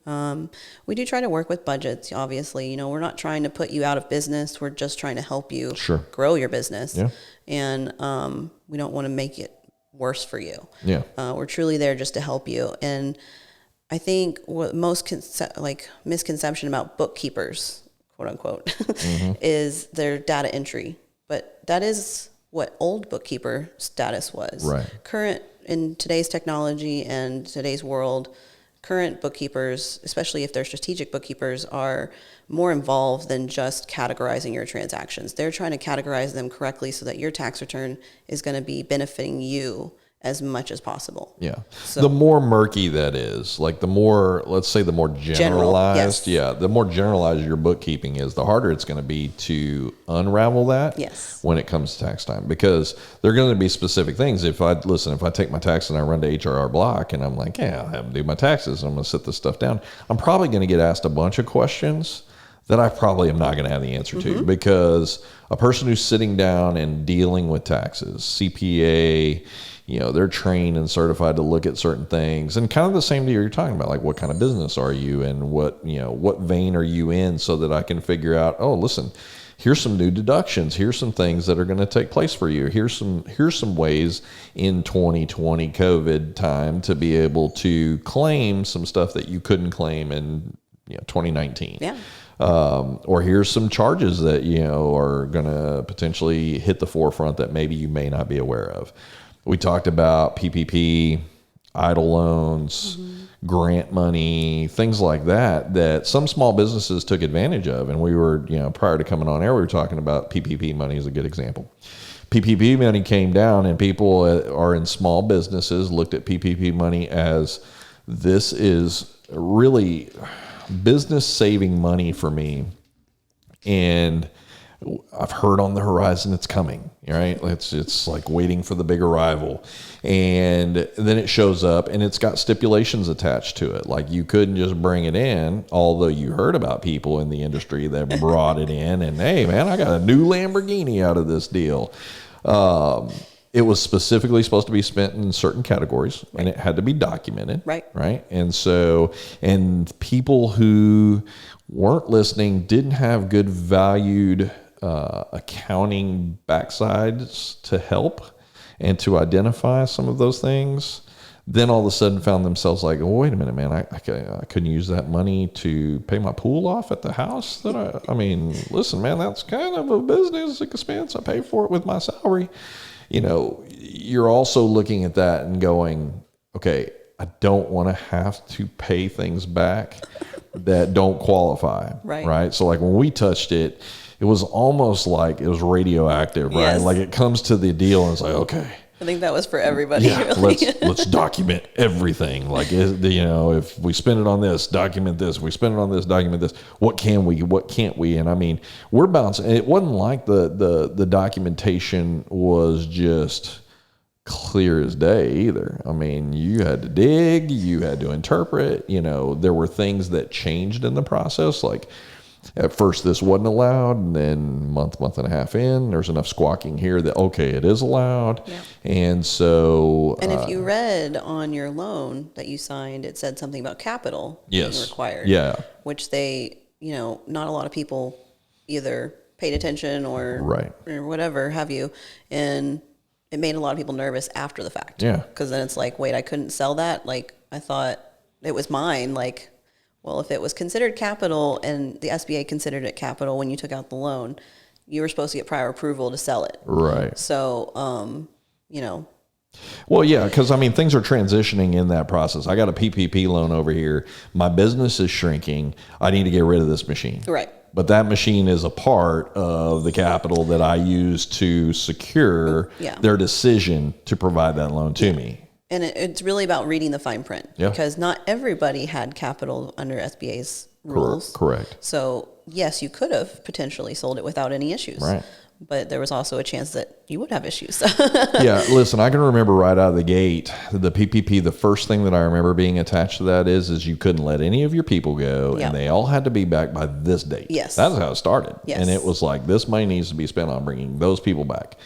We do try to work with budgets, obviously. We're not trying to put you out of business. We're just trying to help you grow your business. Yeah. And we don't want to make it worse for you. Yeah. We're truly there just to help you. And I think what most misconception about bookkeepers, quote unquote, is their data entry. But that is what old bookkeeper status was. Right. Current, in today's technology and today's world, current bookkeepers, especially if they're strategic bookkeepers, are more involved than just categorizing your transactions. They're trying to categorize them correctly so that your tax return is going to be benefiting you as much as possible. Yeah. So- the more murky that is, like the more, let's say the more generalized, yes. the more generalized your bookkeeping is, the harder it's going to be to unravel that Yes. when it comes to tax time, because there are going to be specific things. If I take my taxes and I run to HRR Block and I'm like, yeah, I'll have them do my taxes, I'm going to sit this stuff down, I'm probably going to get asked a bunch of questions that I probably am not going to have the answer to, because a person who's sitting down and dealing with taxes, CPA, they're trained and certified to look at certain things, and kind of the same deal you're talking about, like what kind of business are you and what vein are you in, so that I can figure out, oh, listen, here's some new deductions. Here's some things that are going to take place for you. Here's some ways in 2020 COVID time to be able to claim some stuff that you couldn't claim in 2019. Yeah. Or here's some charges that, are going to potentially hit the forefront that maybe you may not be aware of. We talked about PPP, idle loans, grant money, things like that some small businesses took advantage of. And we were, prior to coming on air, we were talking about PPP money as a good example. PPP money came down, and people are in small businesses looked at PPP money as this is really business saving money for me. And I've heard on the horizon it's coming, right? It's like waiting for the big arrival. And then it shows up, and it's got stipulations attached to it. Like, you couldn't just bring it in, although you heard about people in the industry that brought it in and, hey man, I got a new Lamborghini out of this deal. It was specifically supposed to be spent in certain categories, and it had to be documented. Right. And people who weren't listening didn't have good valued accounting backsides to help and to identify some of those things. Then all of a sudden found themselves like, oh, wait a minute, man, I couldn't use that money to pay my pool off at the house. Listen, man, that's kind of a business expense. I pay for it with my salary. You're also looking at that and going, okay, I don't want to have to pay things back that don't qualify. Right. So like when we touched it, it was almost like it was radioactive, right? Yes. Like it comes to the deal and it's like, okay. I think that was for everybody. Yeah, really. let's document everything. Like, if we spend it on this, document this. If we spend it on this, document this. What can we? What can't we? And we're bouncing. It wasn't like the documentation was just clear as day either. You had to dig, you had to interpret. There were things that changed in the process. Like, at first this wasn't allowed, and then month and a half in, there's enough squawking here that, okay, it is allowed. Yeah. And so... And if you read on your loan that you signed, it said something about capital being required. Yeah. Which they, not a lot of people either paid attention or whatever have you. And it made a lot of people nervous after the fact. Yeah. Because then it's like, wait, I couldn't sell that? Like, I thought it was mine. Like... Well, if it was considered capital and the SBA considered it capital when you took out the loan, you were supposed to get prior approval to sell it. Right. So, Well, yeah, because things are transitioning in that process. I got a PPP loan over here. My business is shrinking. I need to get rid of this machine. Right. But that machine is a part of the capital that I use to secure their decision to provide that loan to me. And it's really about reading the fine print. Yeah. Because not everybody had capital under SBA's rules. Correct. So, yes, you could have potentially sold it without any issues. Right. But there was also a chance that you would have issues. Yeah, listen, I can remember right out of the gate, the PPP, the first thing that I remember being attached to that is you couldn't let any of your people go, and they all had to be back by this date. Yes. That's how it started. Yes. And it was like, this money needs to be spent on bringing those people back.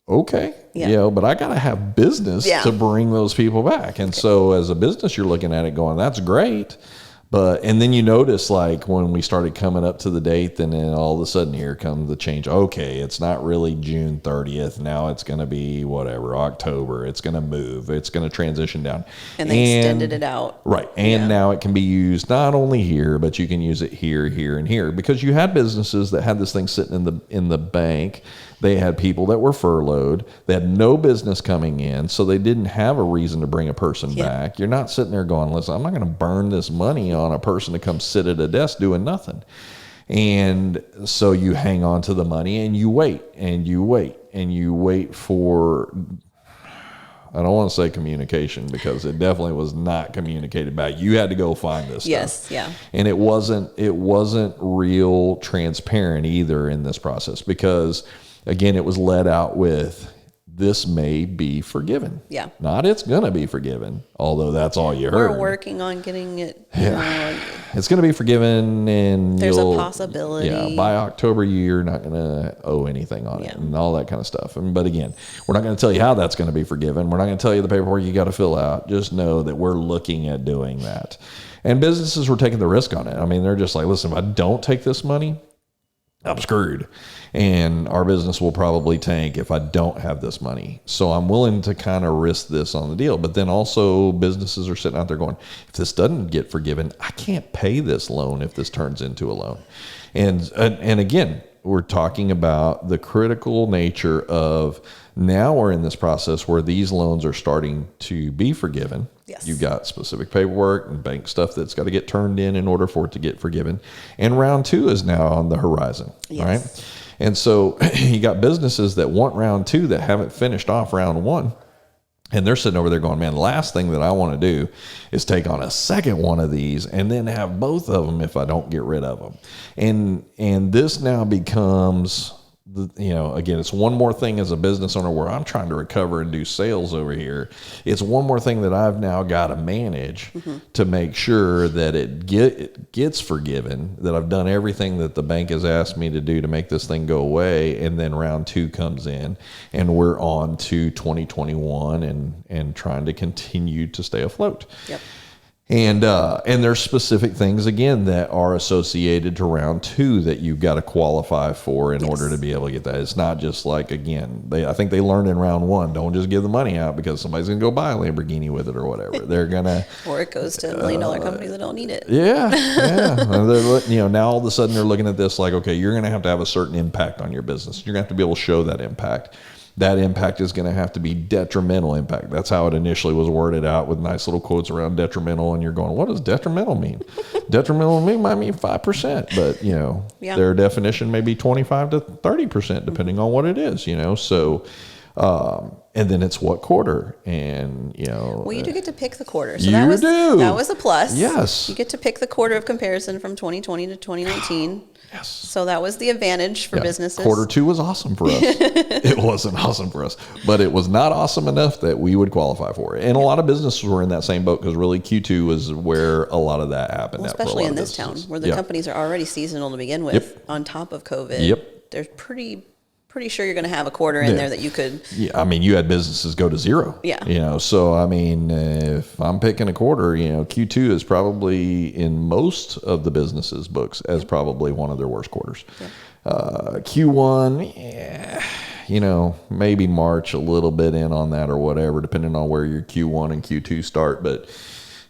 Okay, yeah. But I got to have business to bring those people back. And so as a business, you're looking at it going, that's great. And then you notice, like, when we started coming up to the date, and then all of a sudden here comes the change. Okay, it's not really June 30th. Now it's going to be whatever, October. It's going to move. It's going to transition down. And they extended it out. Right. And now it can be used not only here, but you can use it here, here, and here. Because you had businesses that had this thing sitting in the bank. They had people that were furloughed. They had no business coming in, so they didn't have a reason to bring a person back. You're not sitting there going, listen, I'm not going to burn this money on a person to come sit at a desk doing nothing. And so you hang on to the money and you wait and you wait and you wait for, I don't want to say communication, because it definitely was not communicated back. You had to go find this stuff. Yeah. And it wasn't real transparent either in this process, because again, it was let out with, this may be forgiven. Yeah. Not it's going to be forgiven, although that's all you heard. We're working on getting it. It's going to be forgiven, and there's a possibility. Yeah, by October, you're not going to owe anything on it and all that kind of stuff. But again, we're not going to tell you how that's going to be forgiven. We're not going to tell you the paperwork you got to fill out. Just know that we're looking at doing that. And businesses were taking the risk on it. They're just like, listen, if I don't take this money, I'm screwed. And our business will probably tank if I don't have this money. So I'm willing to kind of risk this on the deal. But then also businesses are sitting out there going, if this doesn't get forgiven, I can't pay this loan if this turns into a loan. And again, we're talking about the critical nature of now we're in this process where these loans are starting to be forgiven. Yes. You've got specific paperwork and bank stuff that's got to get turned in order for it to get forgiven. And round 2 is now on the horizon, yes. right? And so you got businesses that want round 2 that haven't finished off round 1. And they're sitting over there going, man, the last thing that I want to do is take on a second one of these and then have both of them if I don't get rid of them. And this now becomes, again, it's one more thing as a business owner where I'm trying to recover and do sales over here. It's one more thing that I've now got to manage to make sure that it gets forgiven, that I've done everything that the bank has asked me to do to make this thing go away. And then round 2 comes in and we're on to 2021 and trying to continue to stay afloat. Yep. And there's specific things, again, that are associated to round 2 that you've got to qualify for in order to be able to get that. It's not just like, again, I think they learned in round 1, don't just give the money out because somebody's going to go buy a Lamborghini with it or whatever. They're going to... or it goes to $1 million companies that don't need it. Yeah. Now all of a sudden they're looking at this like, okay, you're going to have a certain impact on your business. You're going to have to be able to show that impact. That impact is going to have to be detrimental impact. That's how it initially was worded out with nice little quotes around detrimental. And you're going, what does detrimental mean? Detrimental might mean 5%, but their definition may be 25 to 30%, depending on what it is, So, and then it's what quarter, and Well, you do get to pick the quarter. So that was a plus. Yes, you get to pick the quarter of comparison from 2020 to 2019. Yes. So that was the advantage for businesses. Quarter 2 was awesome for us. It wasn't awesome for us, but it was not awesome enough that we would qualify for it. And a lot of businesses were in that same boat because really Q2 was where a lot of that happened. Well, especially in this town where the companies are already seasonal to begin with on top of COVID. Yep. They're pretty sure you're going to have a quarter in there that you could. Yeah, I mean, you had businesses go to 0. Yeah. So I mean, if I'm picking a quarter, Q2 is probably in most of the businesses' books as probably one of their worst quarters. Yeah. Q1, maybe March a little bit in on that or whatever, depending on where your Q1 and Q2 start. But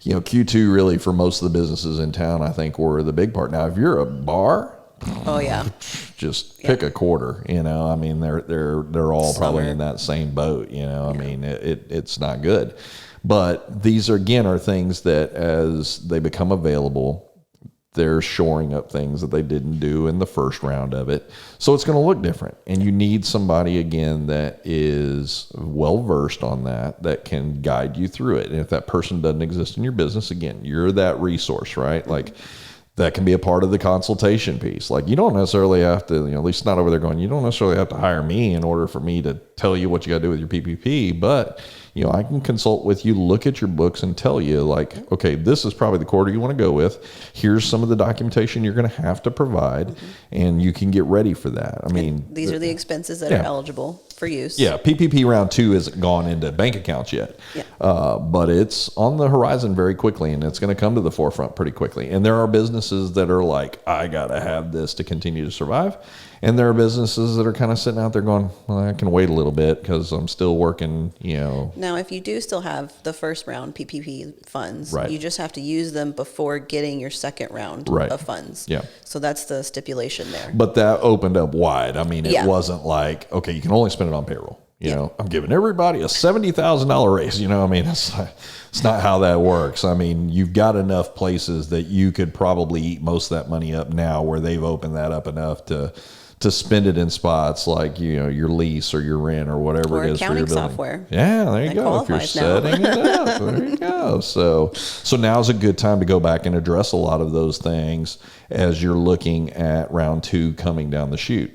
Q2 really for most of the businesses in town, I think, were the big part. Now, if you're a bar. Oh yeah. Just pick a quarter, I mean, they're all probably in that same boat, I mean, it's not good, but these are things that as they become available, they're shoring up things that they didn't do in the first round of it. So it's going to look different. And you need somebody, again, that is well-versed on that can guide you through it. And if that person doesn't exist in your business, again, you're that resource, right? Like, that can be a part of the consultation piece. Like, you don't necessarily have to, at least not over there going, you don't necessarily have to hire me in order for me to tell you what you got to do with your PPP, but I can consult with you, look at your books and tell you like, okay, this is probably the quarter you want to go with. Here's some of the documentation you're going to have to provide and you can get ready for that. I mean, these are the expenses that are eligible for use. Yeah. PPP round 2 isn't gone into bank accounts yet, but it's on the horizon very quickly and it's going to come to the forefront pretty quickly. And there are businesses that are like, I got to have this to continue to survive. And there are businesses that are kind of sitting out there going, well, I can wait a little bit because I'm still working, Now, if you do still have the first round PPP funds, you just have to use them before getting your second round of funds. Yeah. So that's the stipulation there. But that opened up wide. I mean, it wasn't like, okay, you can only spend it on payroll. I'm giving everybody a $70,000 raise. I mean, it's not how that works. I mean, you've got enough places that you could probably eat most of that money up now where they've opened that up enough to spend it in spots like, your lease or your rent or whatever it is for your building. Software. Yeah, there you go. If you're setting it up, there you go. So now's a good time to go back and address a lot of those things as you're looking at round 2 coming down the chute.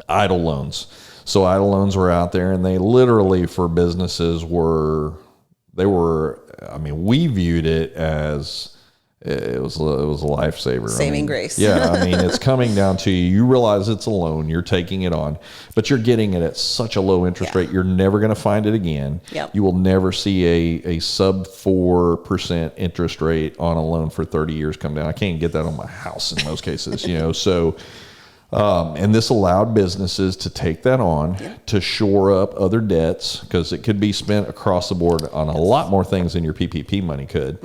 Idle loans. So idle loans were out there and they literally for businesses we viewed it as it was a lifesaver. Saving grace. Yeah. I mean, it's coming down to you realize it's a loan, you're taking it on, but you're getting it at such a low interest rate. You're never going to find it again. Yep. You will never see a sub 4% interest rate on a loan for 30 years come down. I can't get that on my house in most cases, So And this allowed businesses to take that on to shore up other debts, because it could be spent across the board on a lot more things than your PPP money could.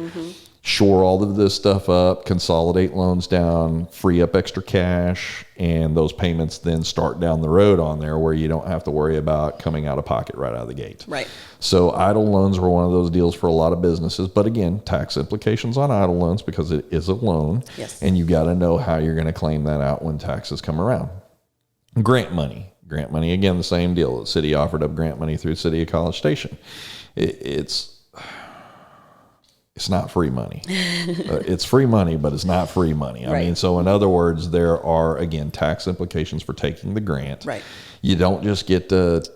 Shore all of this stuff up, consolidate loans down, free up extra cash, and those payments then start down the road on there where you don't have to worry about coming out of pocket right out of the gate. Right. So idle loans were one of those deals for a lot of businesses. But again, tax implications on idle loans, because it is a loan. Yes. And you got to know how you're going to claim that out when taxes come around. Grant money. Grant money, again, the same deal. The city offered up grant money through the city of College Station. It's not free money. It's free money, but it's not free money. I mean, so in other words, there are, again, tax implications for taking the grant. Right. You don't just get the,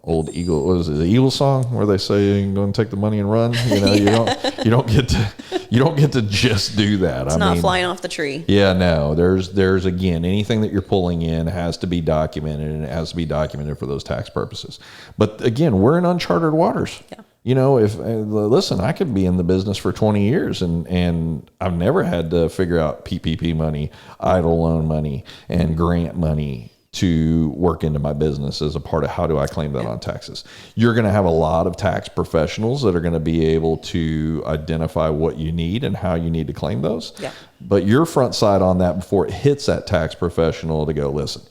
old Eagle, what is it, the Eagle song where they say you go take the money and run. You don't get to just do that. It's not flying off the tree. Yeah, no. There's again, anything that you're pulling in has to be documented, and it has to be documented for those tax purposes. But again, we're in uncharted waters. Yeah. Listen, I could be in the business for 20 years and I've never had to figure out PPP money, idle loan money, and grant money to work into my business as a part of how do I claim that on taxes. You're going to have a lot of tax professionals that are going to be able to identify what you need and how you need to claim those. Yeah. But you're front side on that before it hits that tax professional to go, listen,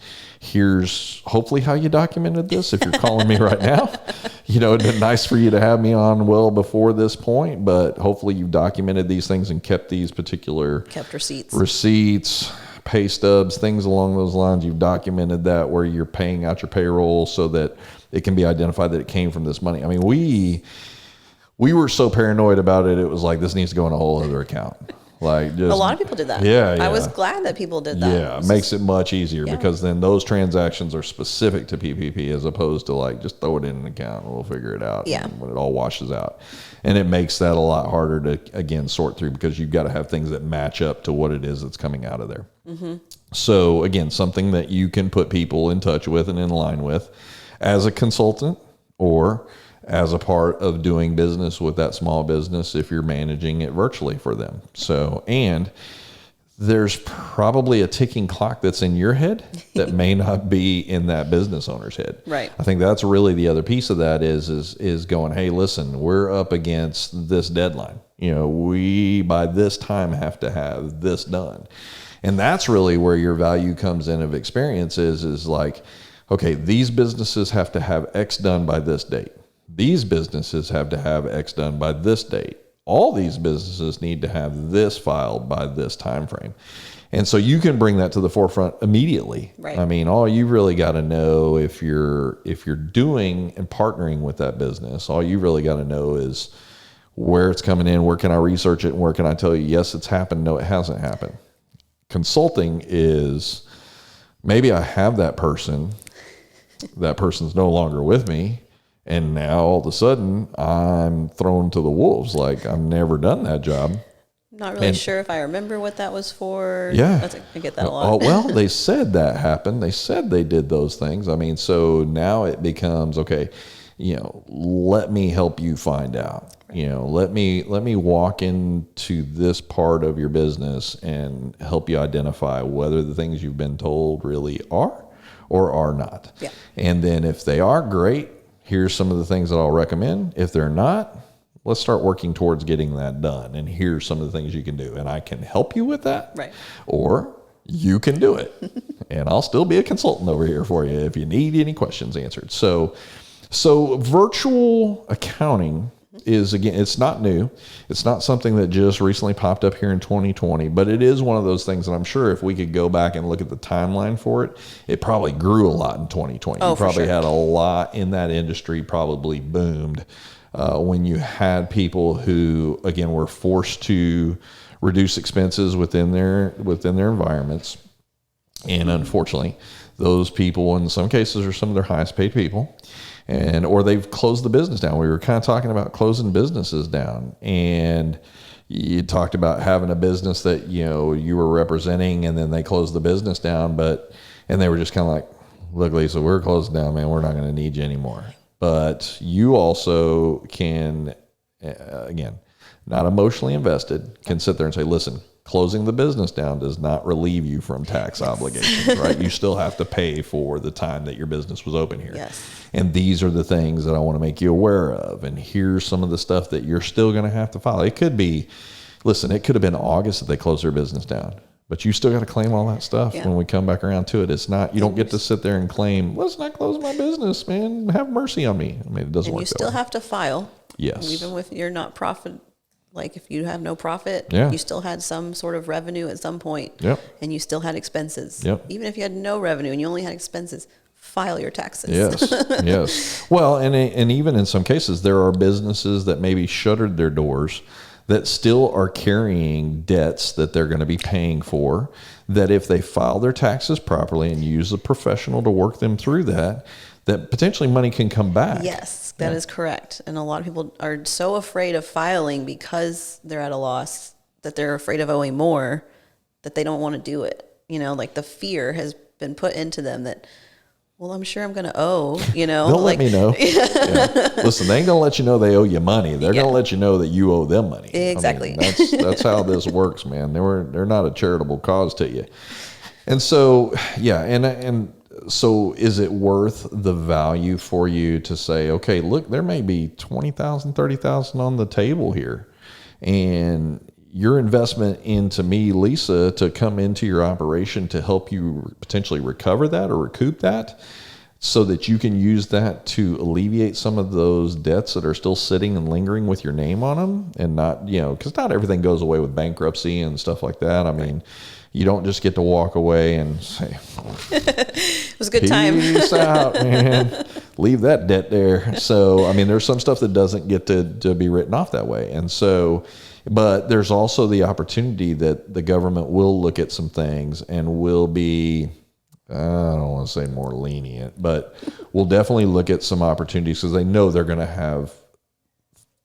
here's hopefully how you documented this. If you're calling me right now, it'd been nice for you to have me on well before this point, but hopefully you've documented these things and kept receipts, pay stubs, things along those lines. You've documented that where you're paying out your payroll so that it can be identified that it came from this money. I mean, we were so paranoid about it. It was like, this needs to go in a whole other account. Like, just, a lot of people did that. Yeah. I was glad that people did that. Yeah, it makes it much easier because then those transactions are specific to PPP as opposed to like just throw it in an account and we'll figure it out when it all washes out. And it makes that a lot harder to, again, sort through because you've got to have things that match up to what it is that's coming out of there. Mm-hmm. So again, something that you can put people in touch with and in line with as a consultant or as a part of doing business with that small business if you're managing it virtually for them. So, and there's probably a ticking clock that's in your head that may not be in that business owner's head. Right. I think that's really the other piece of that is going, hey, listen, we're up against this deadline. We by this time have to have this done. And that's really where your value comes in of experience is like, okay, these businesses have to have X done by this date. These businesses have to have X done by this date. All these businesses need to have this filed by this time frame. And so you can bring that to the forefront immediately. Right. I mean, all you really got to know if you're doing and partnering with that business, all you really got to know is where it's coming in, where can I research it, and where can I tell you, yes, it's happened, no, it hasn't happened. Consulting is maybe I have that person, that person's no longer with me, and now all of a sudden I'm thrown to the wolves. Like I've never done that job. Not really sure if I remember what that was for. Yeah. I get that a lot. Well, they said that happened. They said they did those things. I mean, so now it becomes, okay, let me help you find out. Let me walk into this part of your business and help you identify whether the things you've been told really are or are not. Yeah. And then if they are, great. Here's some of the things that I'll recommend. If they're not, let's start working towards getting that done. And here's some of the things you can do. And I can help you with that. Right. Or you can do it. And I'll still be a consultant over here for you if you need any questions answered. So virtual accounting is, again, it's not new. It's not something that just recently popped up here in 2020, but it is one of those things that I'm sure if we could go back and look at the timeline for it, it probably grew a lot in 2020. You probably had a lot in that industry, probably boomed when you had people who, again, were forced to reduce expenses within their environments. And unfortunately, those people in some cases are some of their highest paid people. Or they've closed the business down. We were kind of talking about closing businesses down, and you talked about having a business that you were representing, and then they closed the business down. And they were just kind of like, "Look, Lisa, we're closed down, man. We're not going to need you anymore." But you also can, again, not emotionally invested, can sit there and say, "Listen, closing the business down does not relieve you from tax obligations, right? You still have to pay for the time that your business was open here. Yes. And these are the things that I want to make you aware of. And here's some of the stuff that you're still going to have to file. It could be, listen, it could have been August that they closed their business down. But you still got to claim all that stuff when we come back around to it. It's not, you don't get to sit there and claim, let's not close my business, man. Have mercy on me. I mean, it doesn't work that way. You still have to file. Yes. Even with your not profit, like if you have no profit, Yeah. you still had some sort of revenue at some point. Yep. And you still had expenses. Yep. Even if you had no revenue and you only had expenses, file your taxes. Yes. Yes. Well, and even in some cases, there are businesses that maybe shuttered their doors that still are carrying debts that they're going to be paying for, that if they file their taxes properly and use a professional to work them through that potentially money can come back. Yes, that is correct. And a lot of people are so afraid of filing because they're at a loss that they're afraid of owing more that they don't want to do it. You know, like the fear has been put into them that, well, I'm sure I'm going to owe, you know. They'll let me know. Yeah. Listen, they ain't going to let you know they owe you money. They're going to let you know that you owe them money. Exactly. I mean, that's how this works, man. They're not a charitable cause to you. And so, yeah, and so is it worth the value for you to say, okay, look, there may be $20,000, $30,000 on the table here, and your investment into me, Lissa, to come into your operation to help you potentially recover that or recoup that so that you can use that to alleviate some of those debts that are still sitting and lingering with your name on them, and not, you know, because not everything goes away with bankruptcy and stuff like that. I mean, you don't just get to walk away and say, it was a good time. Peace out, man. Leave that debt there. So, I mean, there's some stuff that doesn't get to be written off that way. And so, but there's also the opportunity that the government will look at some things and will be, I don't want to say more lenient, but we'll definitely look at some opportunities because they know they're going to have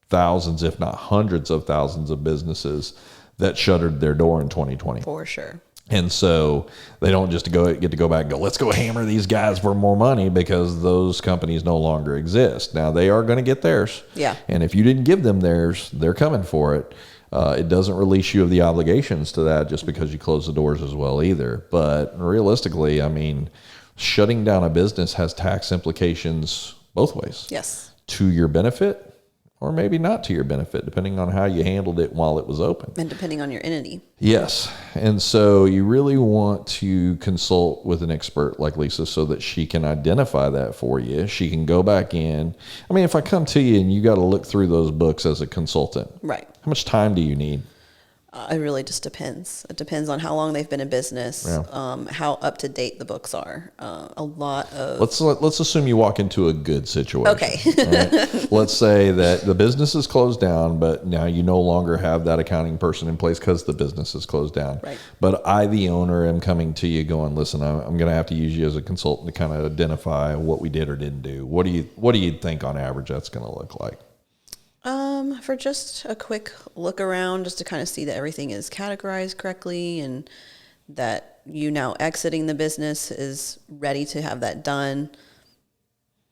thousands, if not hundreds of thousands of businesses that shuttered their door in 2020. For sure. And so they don't just get to go back and go, let's go hammer these guys for more money, because those companies no longer exist. Now, they are going to get theirs. Yeah. And if you didn't give them theirs, they're coming for it. It doesn't release you of the obligations to that just because you close the doors as well either. But realistically, I mean, shutting down a business has tax implications both ways. Yes. To your benefit, or maybe not to your benefit, depending on how you handled it while it was open. And depending on your entity. Yes. And so you really want to consult with an expert like Lissa so that she can identify that for you. She can go back in. I mean, if I come to you and you got to look through those books as a consultant, right? How much time do you need? It really just depends. It depends on how long they've been in business, how up to date the books are. A lot of let's assume you walk into a good situation. Okay. Right? Let's say that the business is closed down, but now you no longer have that accounting person in place because the business is closed down. Right. But I, the owner, am coming to you going, listen, I'm going to have to use you as a consultant to kind of identify what we did or didn't do. What do you think on average that's going to look like? For just a quick look around, just to kind of see that everything is categorized correctly and that you now exiting the business is ready to have that done.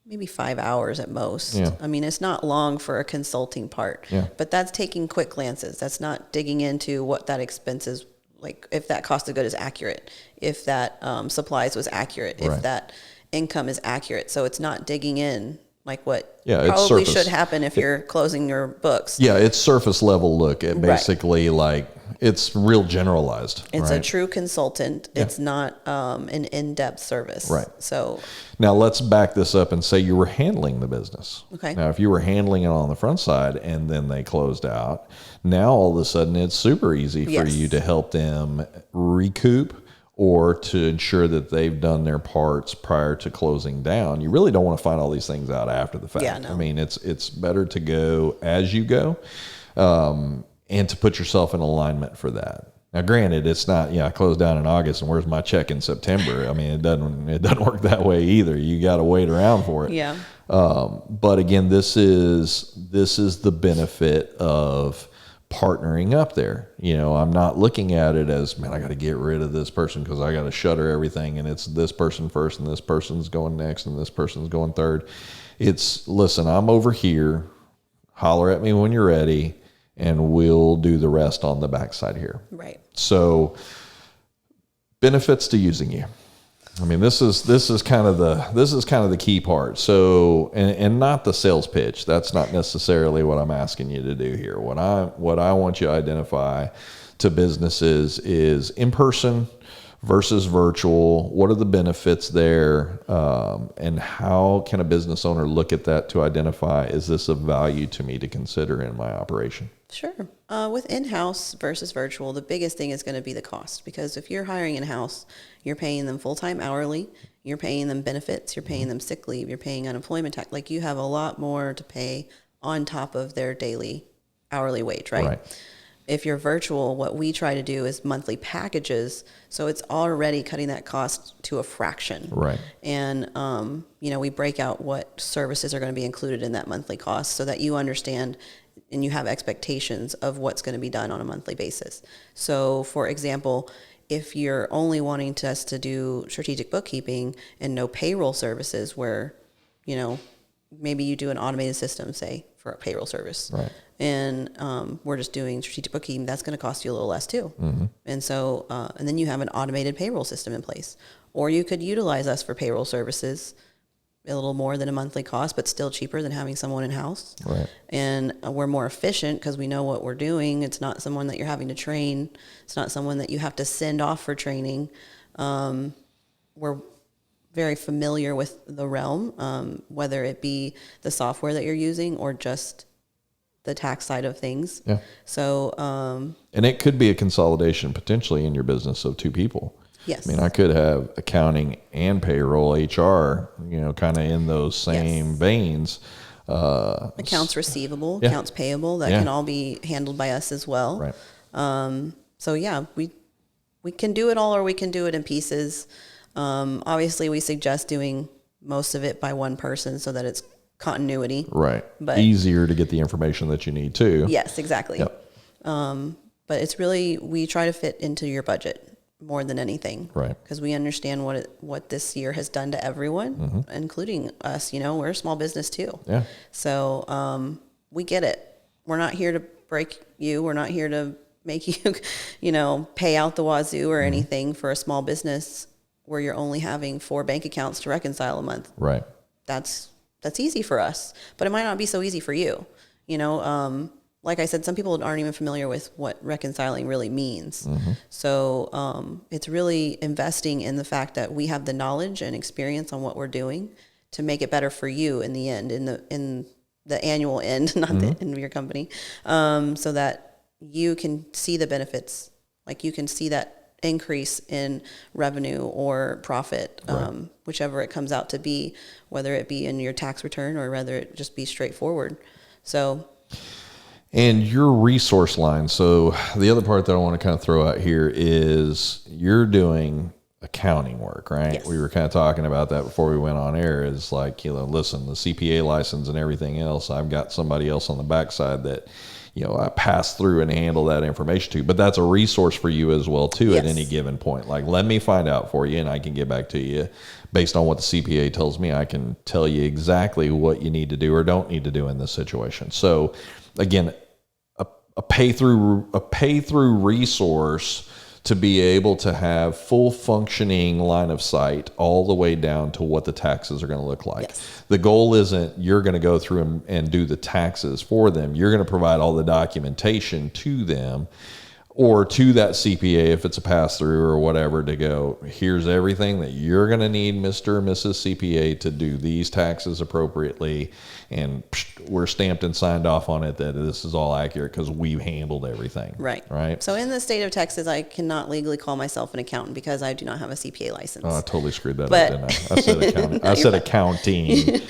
Maybe 5 hours at most. Yeah. I mean, it's not long for a consulting part, but that's taking quick glances. That's not digging into what that expense is, like if that cost of good is accurate, if that supplies was accurate, if that income is accurate. So it's not digging in like what probably should happen if you're closing your books. Yeah, it's surface level look at basically like it's real generalized. It's a true consultant. Yeah. It's not an in-depth service. Right. So now let's back this up and say you were handling the business. Okay. Now, if you were handling it on the front side and then they closed out, now all of a sudden it's super easy for you to help them recoup or to ensure that they've done their parts prior to closing down. You really don't want to find all these things out after the fact. Yeah, no. I mean, it's better to go as you go, and to put yourself in alignment for that. Now, granted, it's not, I closed down in August and where's my check in September? I mean, it doesn't work that way either. You got to wait around for it. Yeah. But again, this is the benefit of partnering up there. I'm not looking at it as, man, I got to get rid of this person because I got to shutter everything and it's this person first and this person's going next and this person's going third. It's, listen, I'm over here. Holler at me when you're ready. and we'll do the rest on the backside here. Right. So benefits to using you. I mean, this is kind of the key part. So, and not the sales pitch. That's not necessarily what I'm asking you to do here. What I want you to identify to businesses is in person versus virtual. What are the benefits there? And how can a business owner look at that to identify, is this of value to me to consider in my operation? Sure. With in-house versus virtual, the biggest thing is going to be the cost, because if you're hiring in-house, you're paying them full-time hourly, you're paying them benefits, you're paying them sick leave, you're paying unemployment tax. Like, you have a lot more to pay on top of their daily hourly wage, right? If you're virtual, what we try to do is monthly packages, so it's already cutting that cost to a fraction. Right. And, we break out what services are going to be included in that monthly cost so that you understand and you have expectations of what's going to be done on a monthly basis. So, for example, if you're only wanting us to do strategic bookkeeping and no payroll services, where, maybe you do an automated system, say, for a payroll service. Right. And we're just doing strategic bookkeeping, that's going to cost you a little less too. Mm-hmm. And so, and then you have an automated payroll system in place. Or you could utilize us for payroll services, a little more than a monthly cost, but still cheaper than having someone in-house. Right. And we're more efficient because we know what we're doing. It's not someone that you're having to train. It's not someone that you have to send off for training. We're very familiar with the realm, whether it be the software that you're using or just the tax side of things. Yeah. So, and it could be a consolidation potentially in your business of two people. yes. I mean, I could have accounting and payroll, HR, kind of in those same veins. Accounts receivable, accounts payable, that can all be handled by us as well. Right. So yeah, we can do it all, or we can do it in pieces. Obviously, we suggest doing most of it by one person so that it's continuity. Right. But easier to get the information that you need too. Yes, exactly. Yep. But it's really, we try to fit into your budget more than anything. Right. Because we understand what this year has done to everyone, including us. We're a small business too. Yeah. So we get it. We're not here to break you. We're not here to make you, pay out the wazoo or anything for a small business where you're only having 4 bank accounts to reconcile a month. Right. That's easy for us, but it might not be so easy for you. Like I said, some people aren't even familiar with what reconciling really means. So it's really investing in the fact that we have the knowledge and experience on what we're doing to make it better for you in the end, in the annual end, not the end of your company, so that you can see the benefits. Like, you can see that increase in revenue or profit, whichever it comes out to be, whether it be in your tax return or whether it just be straightforward. So. And your resource line. So the other part that I want to kind of throw out here is you're doing accounting work, right? Yes. We were kind of talking about that before we went on air. Is like, listen, the CPA license and everything else, I've got somebody else on the backside that, I pass through and handle that information to. But that's a resource for you as well too. At any given point. Like, let me find out for you and I can get back to you based on what the CPA tells me. I can tell you exactly what you need to do or don't need to do in this situation. So again, a pay through resource to be able to have full functioning line of sight all the way down to what the taxes are going to look like. Yes. The goal isn't you're going to go through and do the taxes for them. You're going to provide all the documentation to them or to that CPA if it's a pass-through or whatever, to go, here's everything that you're going to need, Mr. or Mrs. CPA, to do these taxes appropriately. And we're stamped and signed off on it that this is all accurate because we've handled everything. Right. Right. So in the state of Texas, I cannot legally call myself an accountant because I do not have a CPA license. Oh, I totally screwed that up, didn't I? I said accounting. No, I said accounting.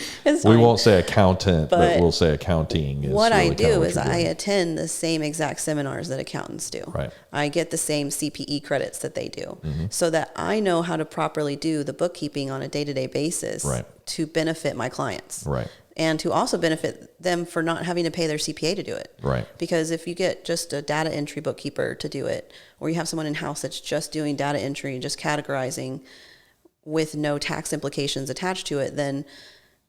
We won't say accountant, but we'll say accounting. What really I do is I attend the same exact seminars that accountants do. Right. I get the same CPE credits that they do, so that I know how to properly do the bookkeeping on a day-to-day basis to benefit my clients. Right. And to also benefit them for not having to pay their CPA to do it. Right. Because if you get just a data entry bookkeeper to do it, or you have someone in-house that's just doing data entry and just categorizing with no tax implications attached to it, then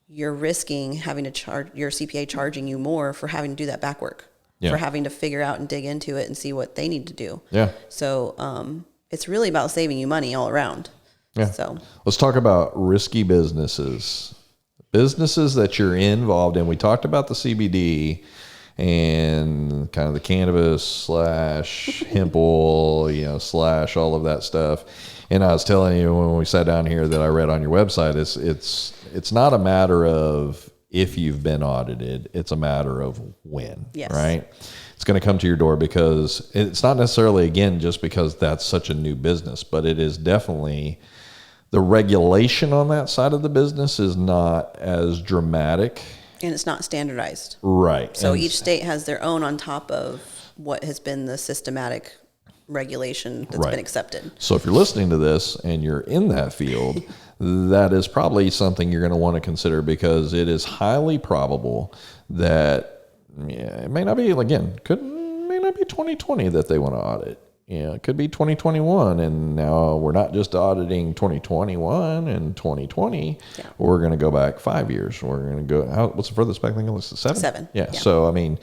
you're risking having to charge your CPA charging you more for having to do that back work. for having to figure out and dig into it and see what they need to do. Yeah. So it's really about saving you money all around. Yeah. So let's talk about risky businesses that you're involved in. We talked about the CBD and kind of the cannabis / hemp oil, / all of that stuff. And I was telling you when we sat down here that I read on your website, it's not a matter of if you've been audited, it's a matter of when, right? It's going to come to your door because it's not necessarily, again, just because that's such a new business, but it is definitely the regulation on that side of the business is not as dramatic. And it's not standardized. Right. So each state has their own on top of what has been the systematic regulation that's been accepted. So if you're listening to this and you're in that field, that is probably something you're going to want to consider, because it is highly probable that it may not be, again, may not be 2020 that they want to audit. It could be 2021, and now we're not just auditing 2021 and 2020. Yeah. We're going to go back 5 years. We're going to go, what's the furthest back thing? It's 7? 7. Yeah. So, I mean,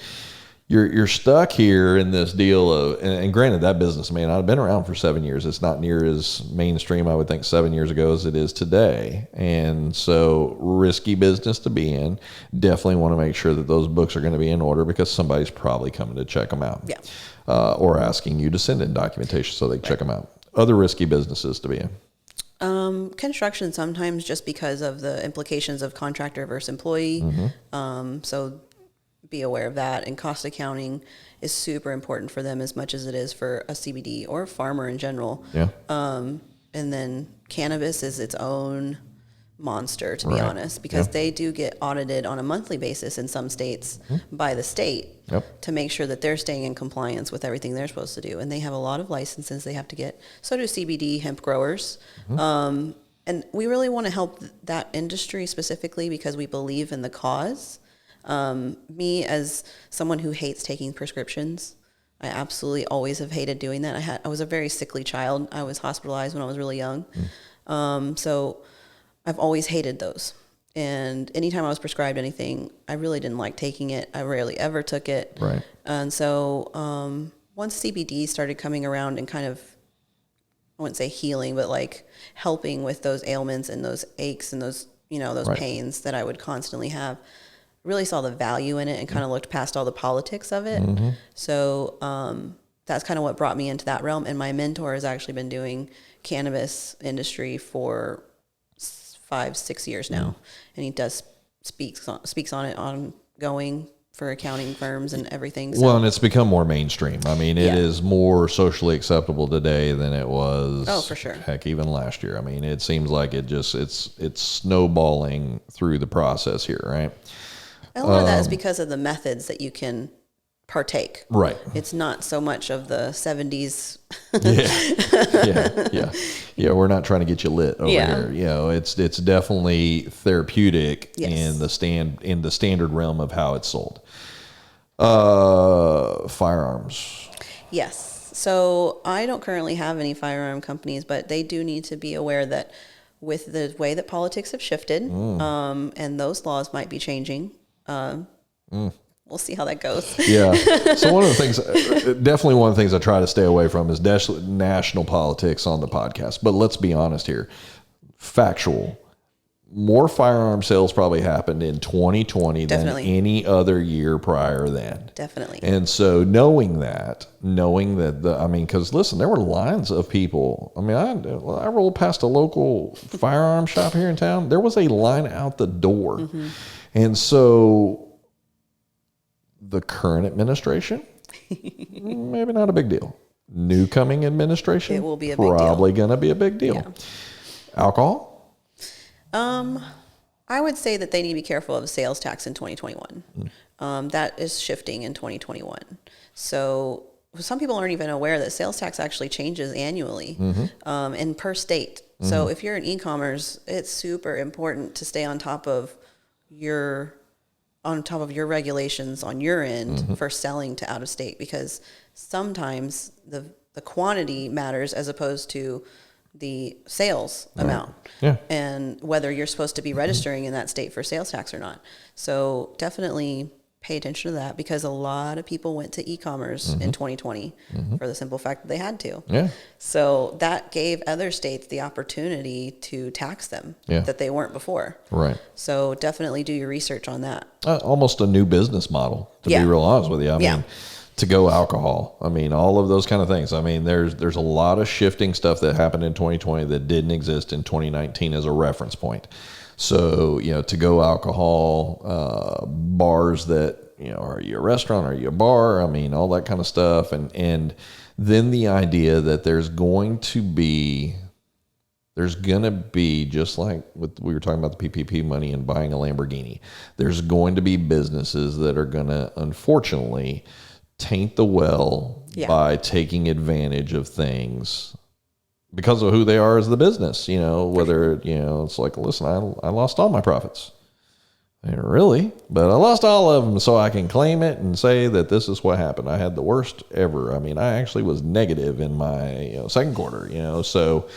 you're stuck here in this deal of, and granted, that business may not have been around for 7 years. It's not near as mainstream, I would think, 7 years ago as it is today. And so risky business to be in. Definitely want to make sure that those books are going to be in order, because somebody's probably coming to check them out. Yeah. Or asking you to send in documentation so they can check them out. Other risky businesses to be in. Construction sometimes, just because of the implications of contractor versus employee. So be aware of that. And cost accounting is super important for them as much as it is for a CBD or a farmer in general. Yeah. And then cannabis is its own monster, to be honest, because they do get audited on a monthly basis in some states by the state to make sure that they're staying in compliance with everything they're supposed to do. And they have a lot of licenses they have to get. So do CBD hemp growers. And we really want to help that industry specifically because we believe in the cause. Me, as someone who hates taking prescriptions, I absolutely always have hated doing that. I was a very sickly child. I was hospitalized when I was really young. So I've always hated those. And anytime I was prescribed anything, I really didn't like taking it. I rarely ever took it. Right. And so once CBD started coming around and kind of, I wouldn't say healing, but like helping with those ailments and those aches and those, those pains that I would constantly have, really saw the value in it and kind of looked past all the politics of it. So that's kind of what brought me into that realm. And my mentor has actually been doing cannabis industry for 5-6 years now, and he does speaks on it ongoing for accounting firms and everything. So. Well, and it's become more mainstream. I mean, it is more socially acceptable today than it was. Oh, for sure. Heck, even last year. I mean, it seems like it's snowballing through the process here, right? And a lot of that is because of the methods that you can partake. Right. It's not so much of the 70s. Yeah. We're not trying to get you lit over here. It's definitely therapeutic in the standard realm of how it's sold. Firearms. Yes. So I don't currently have any firearm companies, but they do need to be aware that with the way that politics have shifted, and those laws might be changing. We'll see how that goes. Yeah. So one of the things I try to stay away from is national politics on the podcast. But let's be honest here. Factual. More firearm sales probably happened in 2020 than any other year prior then. Definitely. And so knowing that, because listen, there were lines of people. I mean, I rolled past a local firearm shop here in town. There was a line out the door. And so the current administration, maybe not a big deal. New coming administration, it will be a big deal. Probably going to be a big deal. Yeah. Alcohol? I would say that they need to be careful of sales tax in 2021. That is shifting in 2021. So some people aren't even aware that sales tax actually changes annually and per state. So if you're in e-commerce, it's super important to stay on top of your regulations on your end for selling to out of state, because sometimes the quantity matters as opposed to the sales amount and whether you're supposed to be registering in that state for sales tax or not. So definitely pay attention to that, because a lot of people went to e-commerce in 2020 for the simple fact that they had to. Yeah. So that gave other states the opportunity to tax them that they weren't before. Right. So definitely do your research on that. Almost a new business model, to be real honest with you. I mean, to-go alcohol. I mean, all of those kind of things. I mean, there's a lot of shifting stuff that happened in 2020 that didn't exist in 2019 as a reference point. So, to-go alcohol, bars that, are you a restaurant? Are you a bar? I mean, all that kind of stuff. And then the idea that there's going to be, just like we were talking about the PPP money and buying a Lamborghini, there's going to be businesses that are going to, unfortunately, taint the well by taking advantage of things because of who they are as the business, whether, it's like, listen, I lost all my profits. And really, but I lost all of them, so I can claim it and say that this is what happened. I had the worst ever. I mean, I actually was negative in my second quarter, so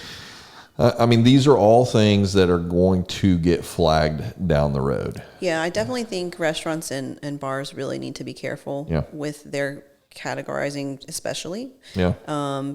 I mean, these are all things that are going to get flagged down the road. Yeah, I definitely think restaurants and bars really need to be careful with their categorizing, especially.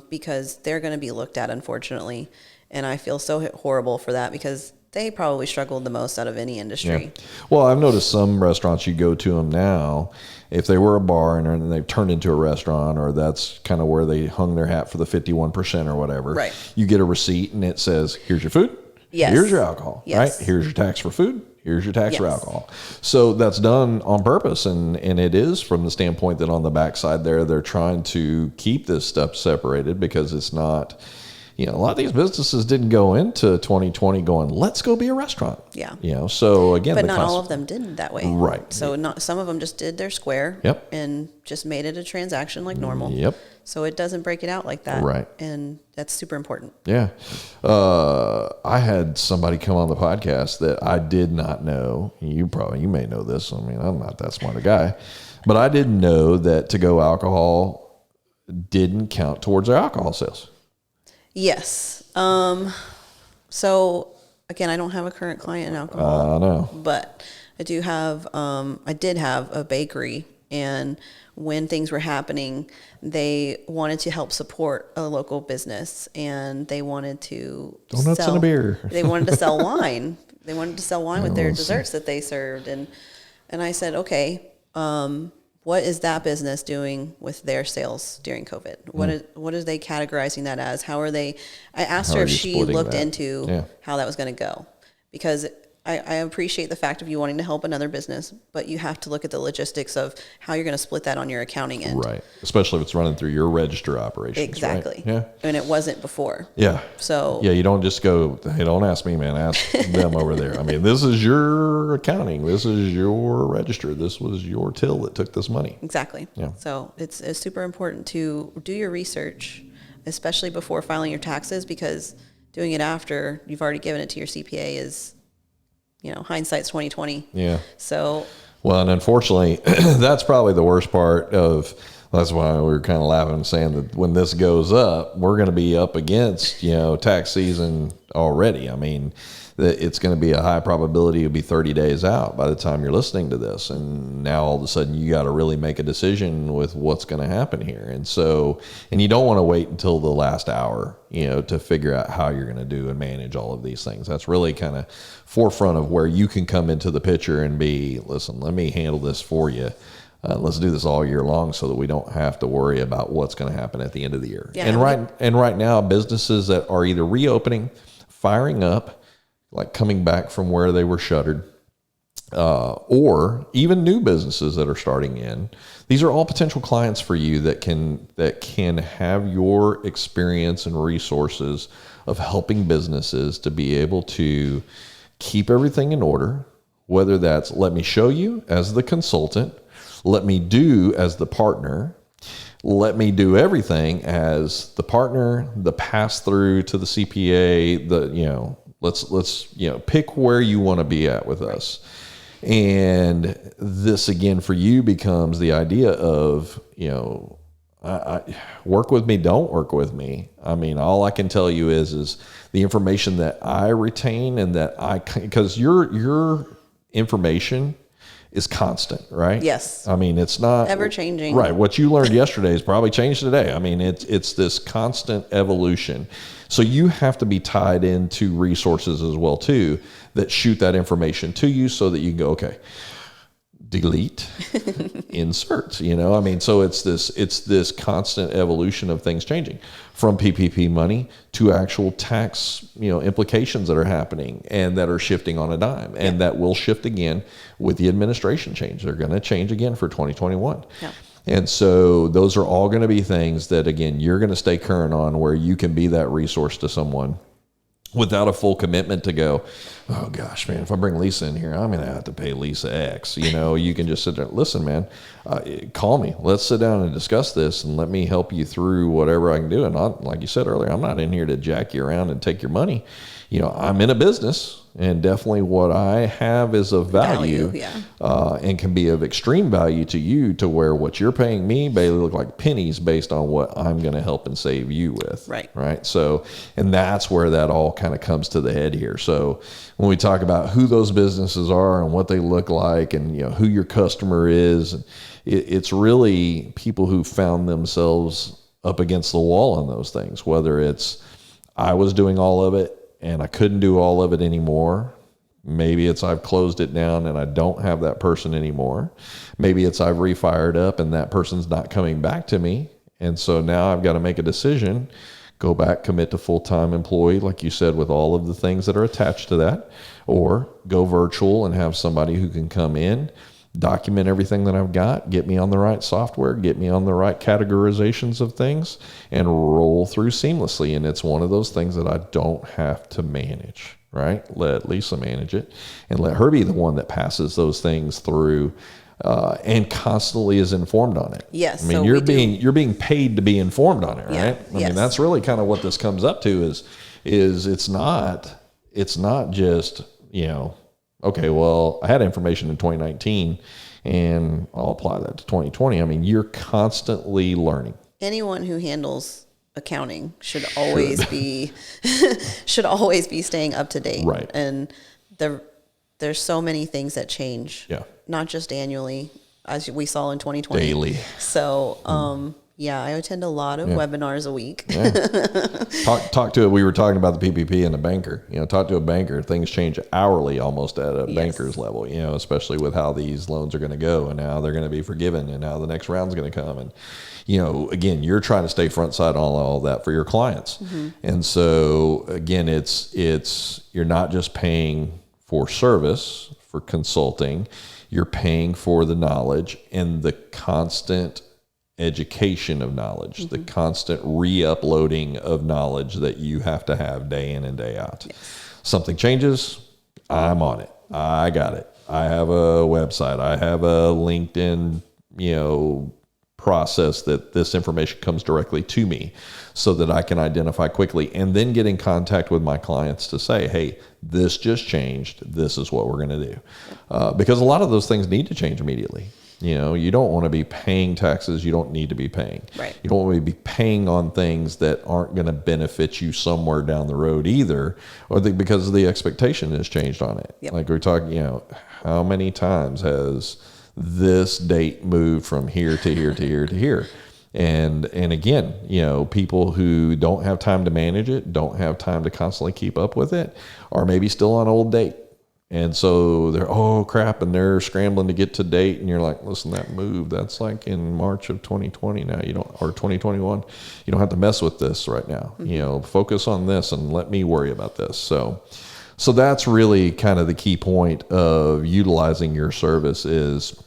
Because they're going to be looked at, unfortunately. And I feel so horrible for that, because they probably struggled the most out of any industry. Well, I've noticed some restaurants, you go to them now, if they were a bar and they've turned into a restaurant, or that's kind of where they hung their hat for the 51% or whatever, right? You get a receipt and it says, here's your food, here's your alcohol, right? Here's your tax for food, here's your tax for alcohol. So that's done on purpose, and it is from the standpoint that on the backside there, they're trying to keep this stuff separated, because it's not... a lot of these businesses didn't go into 2020 going, let's go be a restaurant. So again, but not all of them did that way. Right. So some of them just did their square and just made it a transaction like normal. So it doesn't break it out like that. Right. And that's super important. Yeah. I had somebody come on the podcast that I did not know. You may know this. I mean, I'm not that smart a guy, but I didn't know that to-go alcohol didn't count towards their alcohol sales. Yes. So again, I don't have a current client in alcohol. I know. But I do have, I did have a bakery, and when things were happening, they wanted to help support a local business, and they wanted to donuts and a beer. They wanted to sell wine. They wanted to sell wine with their desserts that they served. And I said, okay, what is that business doing with their sales during COVID? What are they categorizing that as? How are they? I asked her if she looked into how that was going to go, because I appreciate the fact of you wanting to help another business, but you have to look at the logistics of how you're going to split that on your accounting end. Right. Especially if it's running through your register operations. Exactly. Right? Yeah. And it wasn't before. Yeah. So. Yeah, you don't just go, hey, don't ask me, man. Ask them over there. I mean, this is your accounting. This is your register. This was your till that took this money. Exactly. Yeah. So it's super important to do your research, especially before filing your taxes, because doing it after you've already given it to your CPA is, hindsight's 20/20. Yeah. So. Well, and unfortunately, that's probably the worst part of. That's why we were kind of laughing and saying that when this goes up, we're going to be up against tax season already. I mean, it's going to be a high probability it'll be 30 days out by the time you're listening to this, and now all of a sudden you got to really make a decision with what's going to happen here. And so, and you don't want to wait until the last hour, to figure out how you're going to do and manage all of these things. That's really kind of forefront of where you can come into the picture and be, listen, let me handle this for you. Let's do this all year long so that we don't have to worry about what's going to happen at the end of the year. Yeah, and right now, businesses that are either reopening, firing up, like coming back from where they were shuttered, or even new businesses that are starting in, these are all potential clients for you that can have your experience and resources of helping businesses to be able to keep everything in order, whether that's let me show you as the consultant, let me do as the partner, let me do everything as the partner, the pass through to the CPA, let's pick where you want to be at with us. And this again for you becomes the idea of, I work with me, don't work with me. I mean, all I can tell you is the information that I retain and that because your information is constant, right? Yes. I mean, it's not ever changing. Right. What you learned yesterday is probably changed today. I mean, it's this constant evolution. So you have to be tied into resources as well too that shoot that information to you so that you can go, okay, delete, insert, I mean, so it's this constant evolution of things changing from PPP money to actual tax, implications that are happening and that are shifting on a dime, and that will shift again with the administration change. They're going to change again for 2021. Yeah. And so those are all going to be things that, again, you're going to stay current on, where you can be that resource to someone without a full commitment to go, oh gosh, man, if I bring Lissa in here, I'm going to have to pay Lissa X. You can just sit there, listen, man, call me. Let's sit down and discuss this and let me help you through whatever I can do. And like you said earlier, I'm not in here to jack you around and take your money. I'm in a business, and definitely what I have is of value, and can be of extreme value to you, to where what you're paying me may look like pennies based on what I'm going to help and save you with. Right. So, and that's where that all kind of comes to the head here. So when we talk about who those businesses are and what they look like, and who your customer is, it's really people who found themselves up against the wall on those things, whether it's I was doing all of it and I couldn't do all of it anymore. Maybe it's I've closed it down and I don't have that person anymore. Maybe it's I've refired up and that person's not coming back to me. And so now I've got to make a decision, go back, commit to full-time employee, like you said, with all of the things that are attached to that, or go virtual and have somebody who can come in, document everything that I've got, get me on the right software, get me on the right categorizations of things, and roll through seamlessly. And it's one of those things that I don't have to manage, right? Let Lissa manage it and let her be the one that passes those things through, and constantly is informed on it. Yes. I mean, you're being paid to be informed on it, right? Yeah. I mean, that's really kind of what this comes up to is it's not just, okay, well, I had information in 2019 and I'll apply that to 2020. I mean, you're constantly learning. Anyone who handles accounting should always be staying up to date. Right. And there's so many things that change. Yeah. Not just annually, as we saw in 2020. Daily. So, I attend a lot of webinars a week. Talk to it. We were talking about the PPP and the banker. Talk to a banker. Things change hourly almost at a banker's level. Especially with how these loans are going to go and how they're going to be forgiven and how the next round's going to come. And again, you're trying to stay front side on all that for your clients. Mm-hmm. And so again, it's you're not just paying for service, for consulting. You're paying for the knowledge and the constant education of knowledge, the constant re-uploading of knowledge that you have to have day in and day out. Yes. Something changes, I'm on it. I got it. I have a website. I have a LinkedIn, process that this information comes directly to me so that I can identify quickly and then get in contact with my clients to say, hey, this just changed. This is what we're going to do. Because a lot of those things need to change immediately. You don't want to be paying taxes you don't need to be paying. Right. You don't want to be paying on things that aren't going to benefit you somewhere down the road either, or because the expectation has changed on it. Yep. Like we're talking, how many times has this date moved from here to here to here to here? And again, people who don't have time to manage it, don't have time to constantly keep up with it, are maybe still on old date. And so they're, oh crap, and they're scrambling to get to date. And you're like, listen, that moved. That's like in March of 2020 now, or 2021. You don't have to mess with this right now. Mm-hmm. Focus on this and let me worry about this. So that's really kind of the key point of utilizing your service is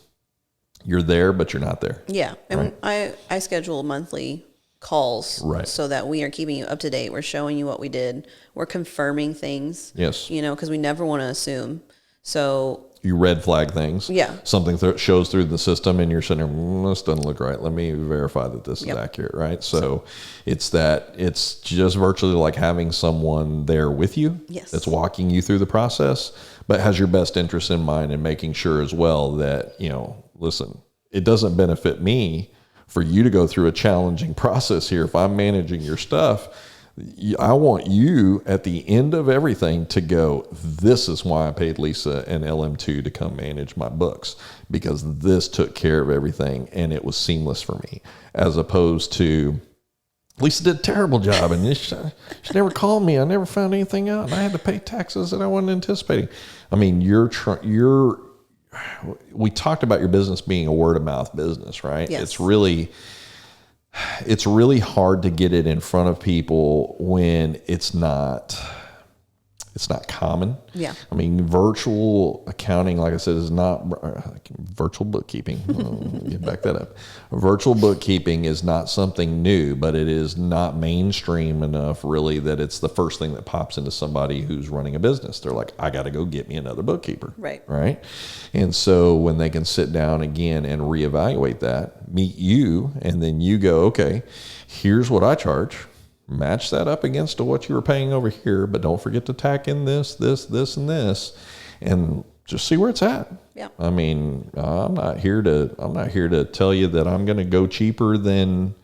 you're there, but you're not there. Yeah. And right? I schedule monthly calls so that we are keeping you up to date. We're showing you what we did. We're confirming things. Yes. Because we never want to assume. So you red flag things. Yeah. Something shows through the system and you're sitting there, this doesn't look right. Let me verify that this is accurate, right? So it's just virtually like having someone there with you that's walking you through the process, but has your best interest in mind and making sure as well that, listen, it doesn't benefit me for you to go through a challenging process here. If I'm managing your stuff, I want you at the end of everything to go, this is why I paid Lissa and LM2 to come manage my books, because this took care of everything and it was seamless for me, as opposed to Lissa did a terrible job and she never called me. I never found anything out and I had to pay taxes that I wasn't anticipating. I mean, we talked about your business being a word of mouth business, right? Yes. It's really hard to get it in front of people when it's not common. Yeah. I mean, virtual accounting, like I said, is not virtual bookkeeping. Back that up. Virtual bookkeeping is not something new, but it is not mainstream enough really that it's the first thing that pops into somebody who's running a business. They're like, I got to go get me another bookkeeper. Right. Right. And so when they can sit down again and reevaluate that, meet you, and then you go, okay, here's what I charge. Match that up against what you were paying over here, but don't forget to tack in this, and this, and just see where it's at. Yeah. I mean, I'm not here to tell you that I'm going to go cheaper than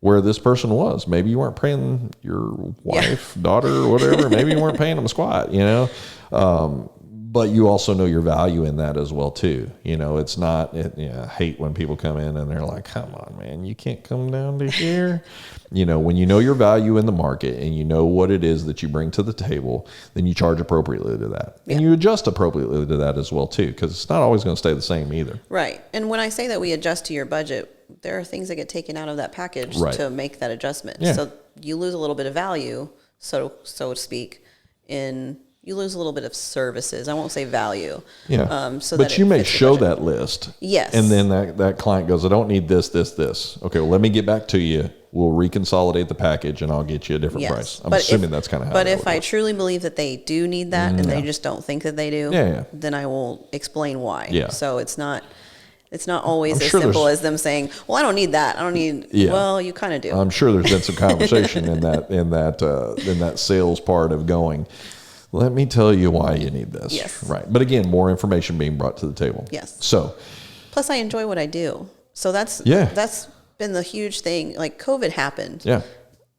where this person was. Maybe you weren't paying your wife, daughter, or whatever. Maybe you weren't paying them squat, but you also know your value in that as well too. It's not. I hate when people come in and they're like, "Come on, man, you can't come down to here." When you know your value in the market and you know what it is that you bring to the table, then you charge appropriately to that, and you adjust appropriately to that as well too, because it's not always going to stay the same either. Right. And when I say that we adjust to your budget, there are things that get taken out of that package to make that adjustment. Yeah. So you lose a little bit of value, so to speak, you lose a little bit of services. I won't say value. Yeah. But you may show that list. Yes. And then that client goes, I don't need this. Okay, well, let me get back to you. We'll reconsolidate the package and I'll get you a different price. I'm assuming that's kind of how. But if I truly believe that they do need that and they just don't think that they do, then I will explain why. Yeah. So it's not always as simple as them saying, well, I don't need that. I don't need, well, you kind of do. I'm sure there's been some conversation in that sales part of going, let me tell you why you need this. Yes. Right. But again, more information being brought to the table. Yes. So. Plus, I enjoy what I do. So that's been the huge thing. Like COVID happened. Yeah.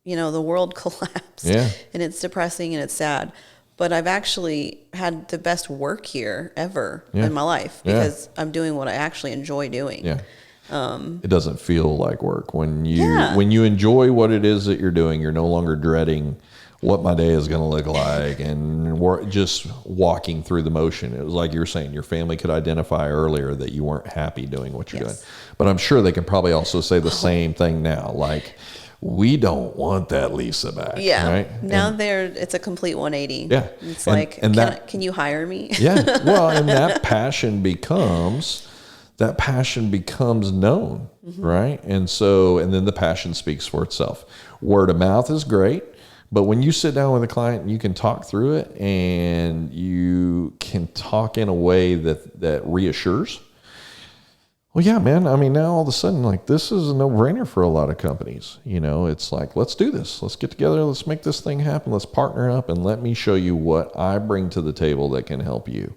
The world collapsed. Yeah. And it's depressing and it's sad. But I've actually had the best work here ever in my life because I'm doing what I actually enjoy doing. Yeah. It doesn't feel like work. When you enjoy what it is that you're doing, you're no longer dreading what my day is going to look like and just walking through the motion. It was like you were saying, your family could identify earlier that you weren't happy doing what you're doing. But I'm sure they can probably also say the same thing now. Like, we don't want that Lissa back. Yeah. Right? Now it's a complete 180. Yeah. It's can you hire me? Yeah. Well, and that passion becomes known. Right. And then the passion speaks for itself. Word of mouth is great. But when you sit down with a client and you can talk through it and you can talk in a way that reassures, well, yeah, man. I mean, now all of a sudden, like, this is a no-brainer for a lot of companies. It's like, let's do this. Let's get together. Let's make this thing happen. Let's partner up and let me show you what I bring to the table that can help you.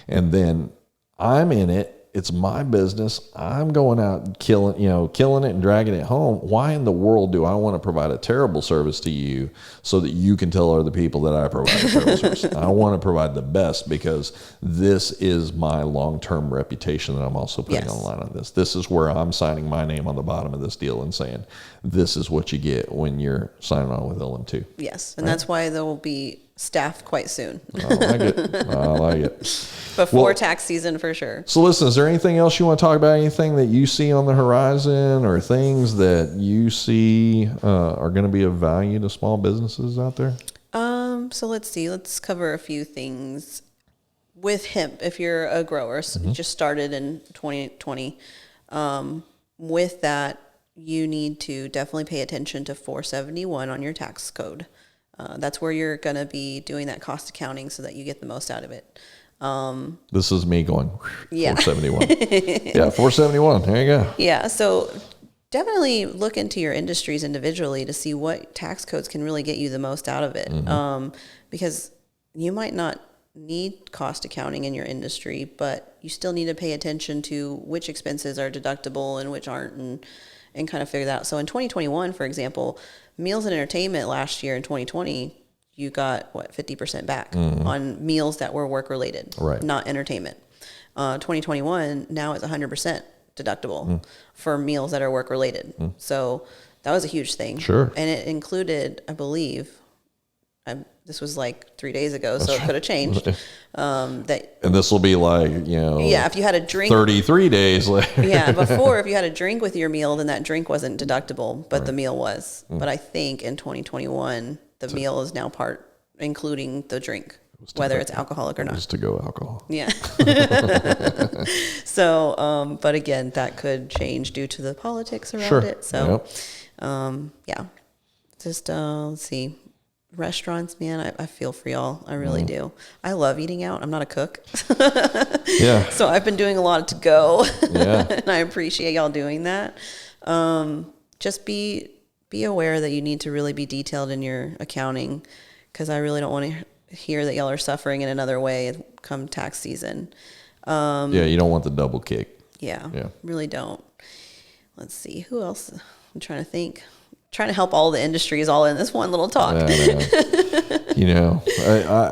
And then I'm in it. It's my business. I'm going out and killing it and dragging it home. Why in the world do I want to provide a terrible service to you so that you can tell other people that I provide a terrible service? I want to provide the best because this is my long-term reputation that I'm also putting on the line on this. This is where I'm signing my name on the bottom of this deal and saying, this is what you get when you're signing on with LM2. Yes, and that's why there will be staff quite soon. I like it. Before tax season for sure. So listen, is there anything else you want to talk about? Anything that you see on the horizon or things that you see are going to be of value to small businesses out there? So let's see. Let's cover a few things. With hemp, if you're a grower, so you just started in 2020, with that, you need to definitely pay attention to 471 on your tax code. That's where you're going to be doing that cost accounting so that you get the most out of it. This is me going 471. Yeah, 471. There you go. Yeah, so definitely look into your industries individually to see what tax codes can really get you the most out of it. Because you might not need cost accounting in your industry, but you still need to pay attention to which expenses are deductible and which aren't, and kind of figure that out. So in 2021, for example, meals and entertainment last year in 2020, you got 50% back on meals that were work related, right, not entertainment. 2021, now it's 100% deductible for meals that are work related. So that was a huge thing. Sure. And it included, I believe, this was like 3 days ago, so it could have changed. And this will be like, if you had a drink 33 days later. Before, if you had a drink with your meal, then that drink wasn't deductible, but the meal was. But I think in 2021, the meal is now including the drink, whether it's alcoholic or not. Just to go alcohol. Yeah. So, but again, that could change due to the politics around it. So, just let's see. Restaurants, man, I feel for y'all. I really do. I love eating out. I'm not a cook. So I've been doing a lot to go. And I appreciate y'all doing that. Just be aware that you need to really be detailed in your accounting, because I really don't want to hear that y'all are suffering in another way come tax season. You don't want the double kick. Really don't. Let's see, who else? I'm trying to think. Trying to help all the industries all in this one little talk. I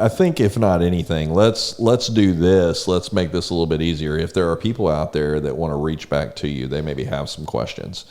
think if not anything, let's do this. Let's make this a little bit easier. If there are people out there that want to reach back to you, they maybe have some questions,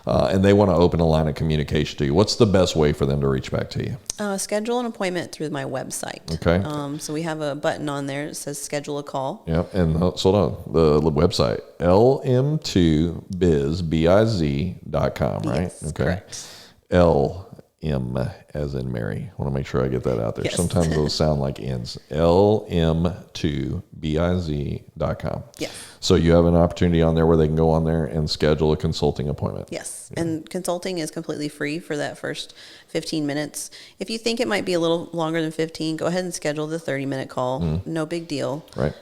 and they want to open a line of communication to you. What's the best way for them to reach back to you? Schedule an appointment through my website. Okay. So we have a button on there that says schedule a call. Yep. And hold on, the website, LM2biz.com, right? Yes, okay. Correct. LM as in Mary. I want to make sure I get that out there. Yes. Sometimes those sound like ends. LM2biz.com. Yes. So you have an opportunity on there where they can go on there and schedule a consulting appointment. Yes. And consulting is completely free for that first 15 minutes. If you think it might be a little longer than 15, go ahead and schedule the 30-minute call. No big deal. Right.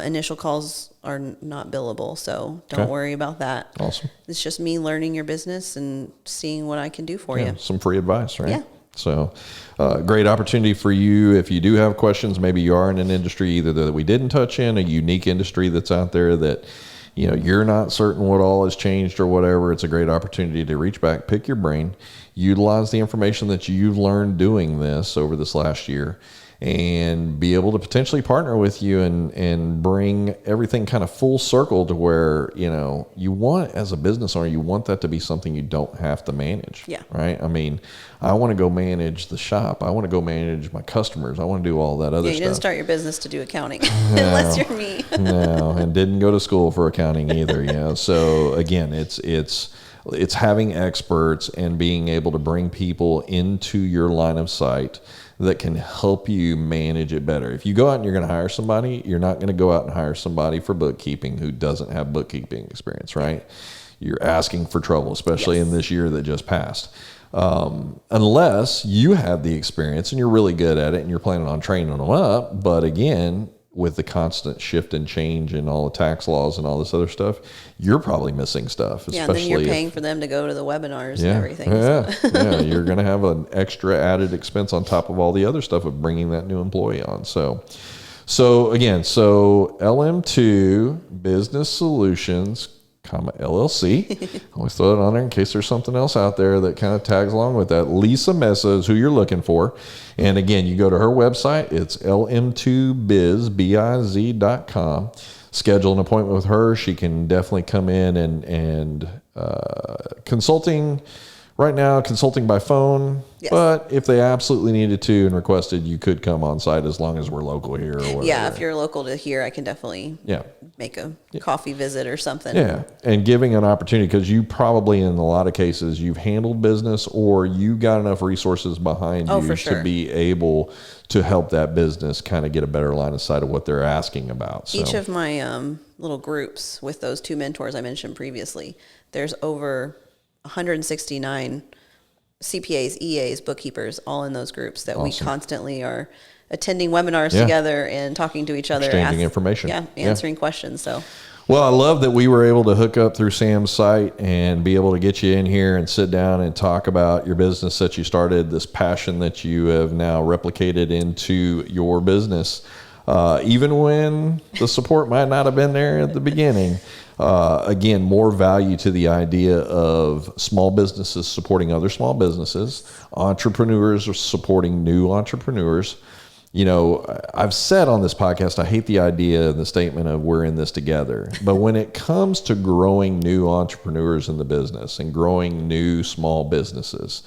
Initial calls are not billable, so don't worry about that. Awesome. It's just me learning your business and seeing what I can do for you. Some free advice, right? Yeah. So great opportunity for you. If you do have questions, maybe you are in an industry either that we didn't touch in, a unique industry that's out there that, you're not certain what all has changed or whatever. It's a great opportunity to reach back, pick your brain, utilize the information that you've learned doing this over this last year, and be able to potentially partner with you and bring everything kind of full circle to where, you want, as a business owner, you want that to be something you don't have to manage. Yeah. Right? I mean, I want to go manage the shop. I want to go manage my customers. I want to do all that other stuff. You didn't start your business to do accounting, unless you're me. No, and didn't go to school for accounting either. So again, it's having experts and being able to bring people into your line of sight that can help you manage it better. If you go out and you're going to hire somebody, you're not going to go out and hire somebody for bookkeeping who doesn't have bookkeeping experience, right? You're asking for trouble, especially in this year that just passed. Unless you have the experience and you're really good at it and you're planning on training them up. But again, with the constant shift and change and all the tax laws and all this other stuff, you're probably missing stuff. Yeah, and then you're paying for them to go to the webinars and everything. You're going to have an extra added expense on top of all the other stuff of bringing that new employee on. So LM2 Business Solutions, LLC. Always throw it on there in case there's something else out there that kind of tags along with that. Lissa Meza is who you're looking for. And again, you go to her website. It's lm2biz.com. Schedule an appointment with her. She can definitely come in and consulting. Right now, consulting by phone, but if they absolutely needed to and requested, you could come on site as long as we're local here or whatever. Yeah, if you're local to here, I can definitely make a coffee visit or something. Yeah, and giving an opportunity, because you probably, in a lot of cases, you've handled business or you got enough resources behind you to be able to help that business kind of get a better line of sight of what they're asking about. So. Each of my little groups with those two mentors I mentioned previously, there's over 169 CPAs, EAs, bookkeepers, all in those groups that we constantly are attending webinars together and talking to each other. Exchanging information. Answering questions. So, well, I love that we were able to hook up through Sam's site and be able to get you in here and sit down and talk about your business that you started, this passion that you have now replicated into your business. Even when the support might not have been there at the beginning. again, more value to the idea of small businesses supporting other small businesses, entrepreneurs are supporting new entrepreneurs. You know, I've said on this podcast, I hate the idea and the statement of we're in this together. But when it comes to growing new entrepreneurs in the business and growing new small businesses,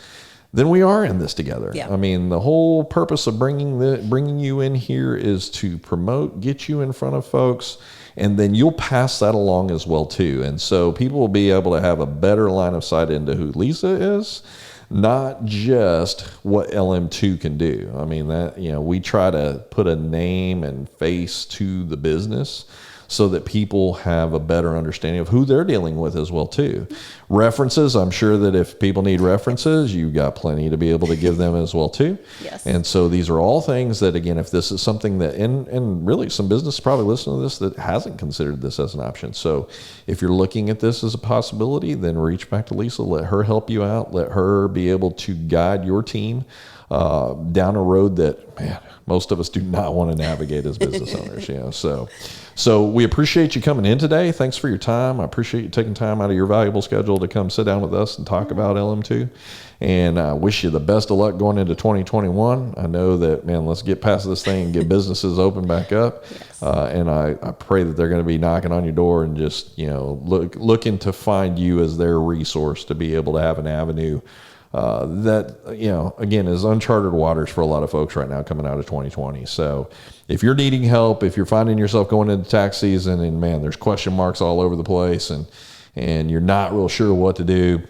then we are in this together. Yeah. I mean, the whole purpose of bringing you in here is to promote, get you in front of folks, and then you'll pass that along as well too. And so people will be able to have a better line of sight into who Lissa is, not just what LM2 can do. I mean, that, you know, we try to put a name and face to the business so that people have a better understanding of who they're dealing with as well too. References, I'm sure that if people need references, you've got plenty to be able to give them as well too. Yes. And so these are all things that, again, if this is something that, and really some business probably listening to this that hasn't considered this as an option. So if you're looking at this as a possibility, then reach back to Lissa, let her help you out, let her be able to guide your team down a road that, man, most of us do not want to navigate as business owners, you know. So we appreciate you coming in today. Thanks for your time. I appreciate you taking time out of your valuable schedule to come sit down with us and talk about LM2. And I wish you the best of luck going into 2021. I know that, man, let's get past this thing and get businesses open back up. Yes. And I pray that they're going to be knocking on your door and just, you know, looking to find you as their resource to be able to have an avenue that, you know, again, is uncharted waters for a lot of folks right now coming out of 2020. So if you're needing help, if you're finding yourself going into tax season and, man, there's question marks all over the place and you're not real sure what to do,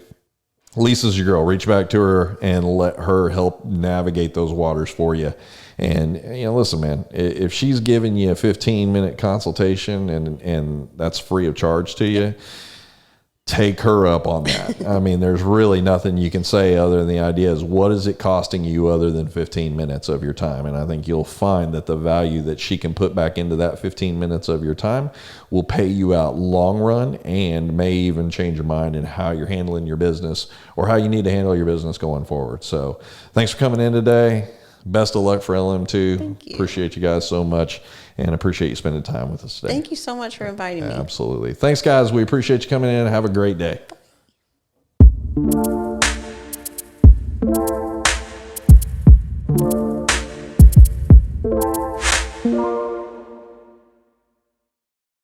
Lissa's your girl. Reach back to her and let her help navigate those waters for you. And, you know, listen, man, if she's giving you a 15-minute consultation and that's free of charge to you, take her up on that. I mean, there's really nothing you can say other than the idea is what is it costing you other than 15 minutes of your time? And I think you'll find that the value that she can put back into that 15 minutes of your time will pay you out long run and may even change your mind in how you're handling your business or how you need to handle your business going forward. So thanks for coming in today. Best of luck for LM2. Thank you. Appreciate you guys so much and appreciate you spending time with us today. Thank you so much for inviting me. Absolutely. Thanks, guys. We appreciate you coming in. Have a great day. Bye.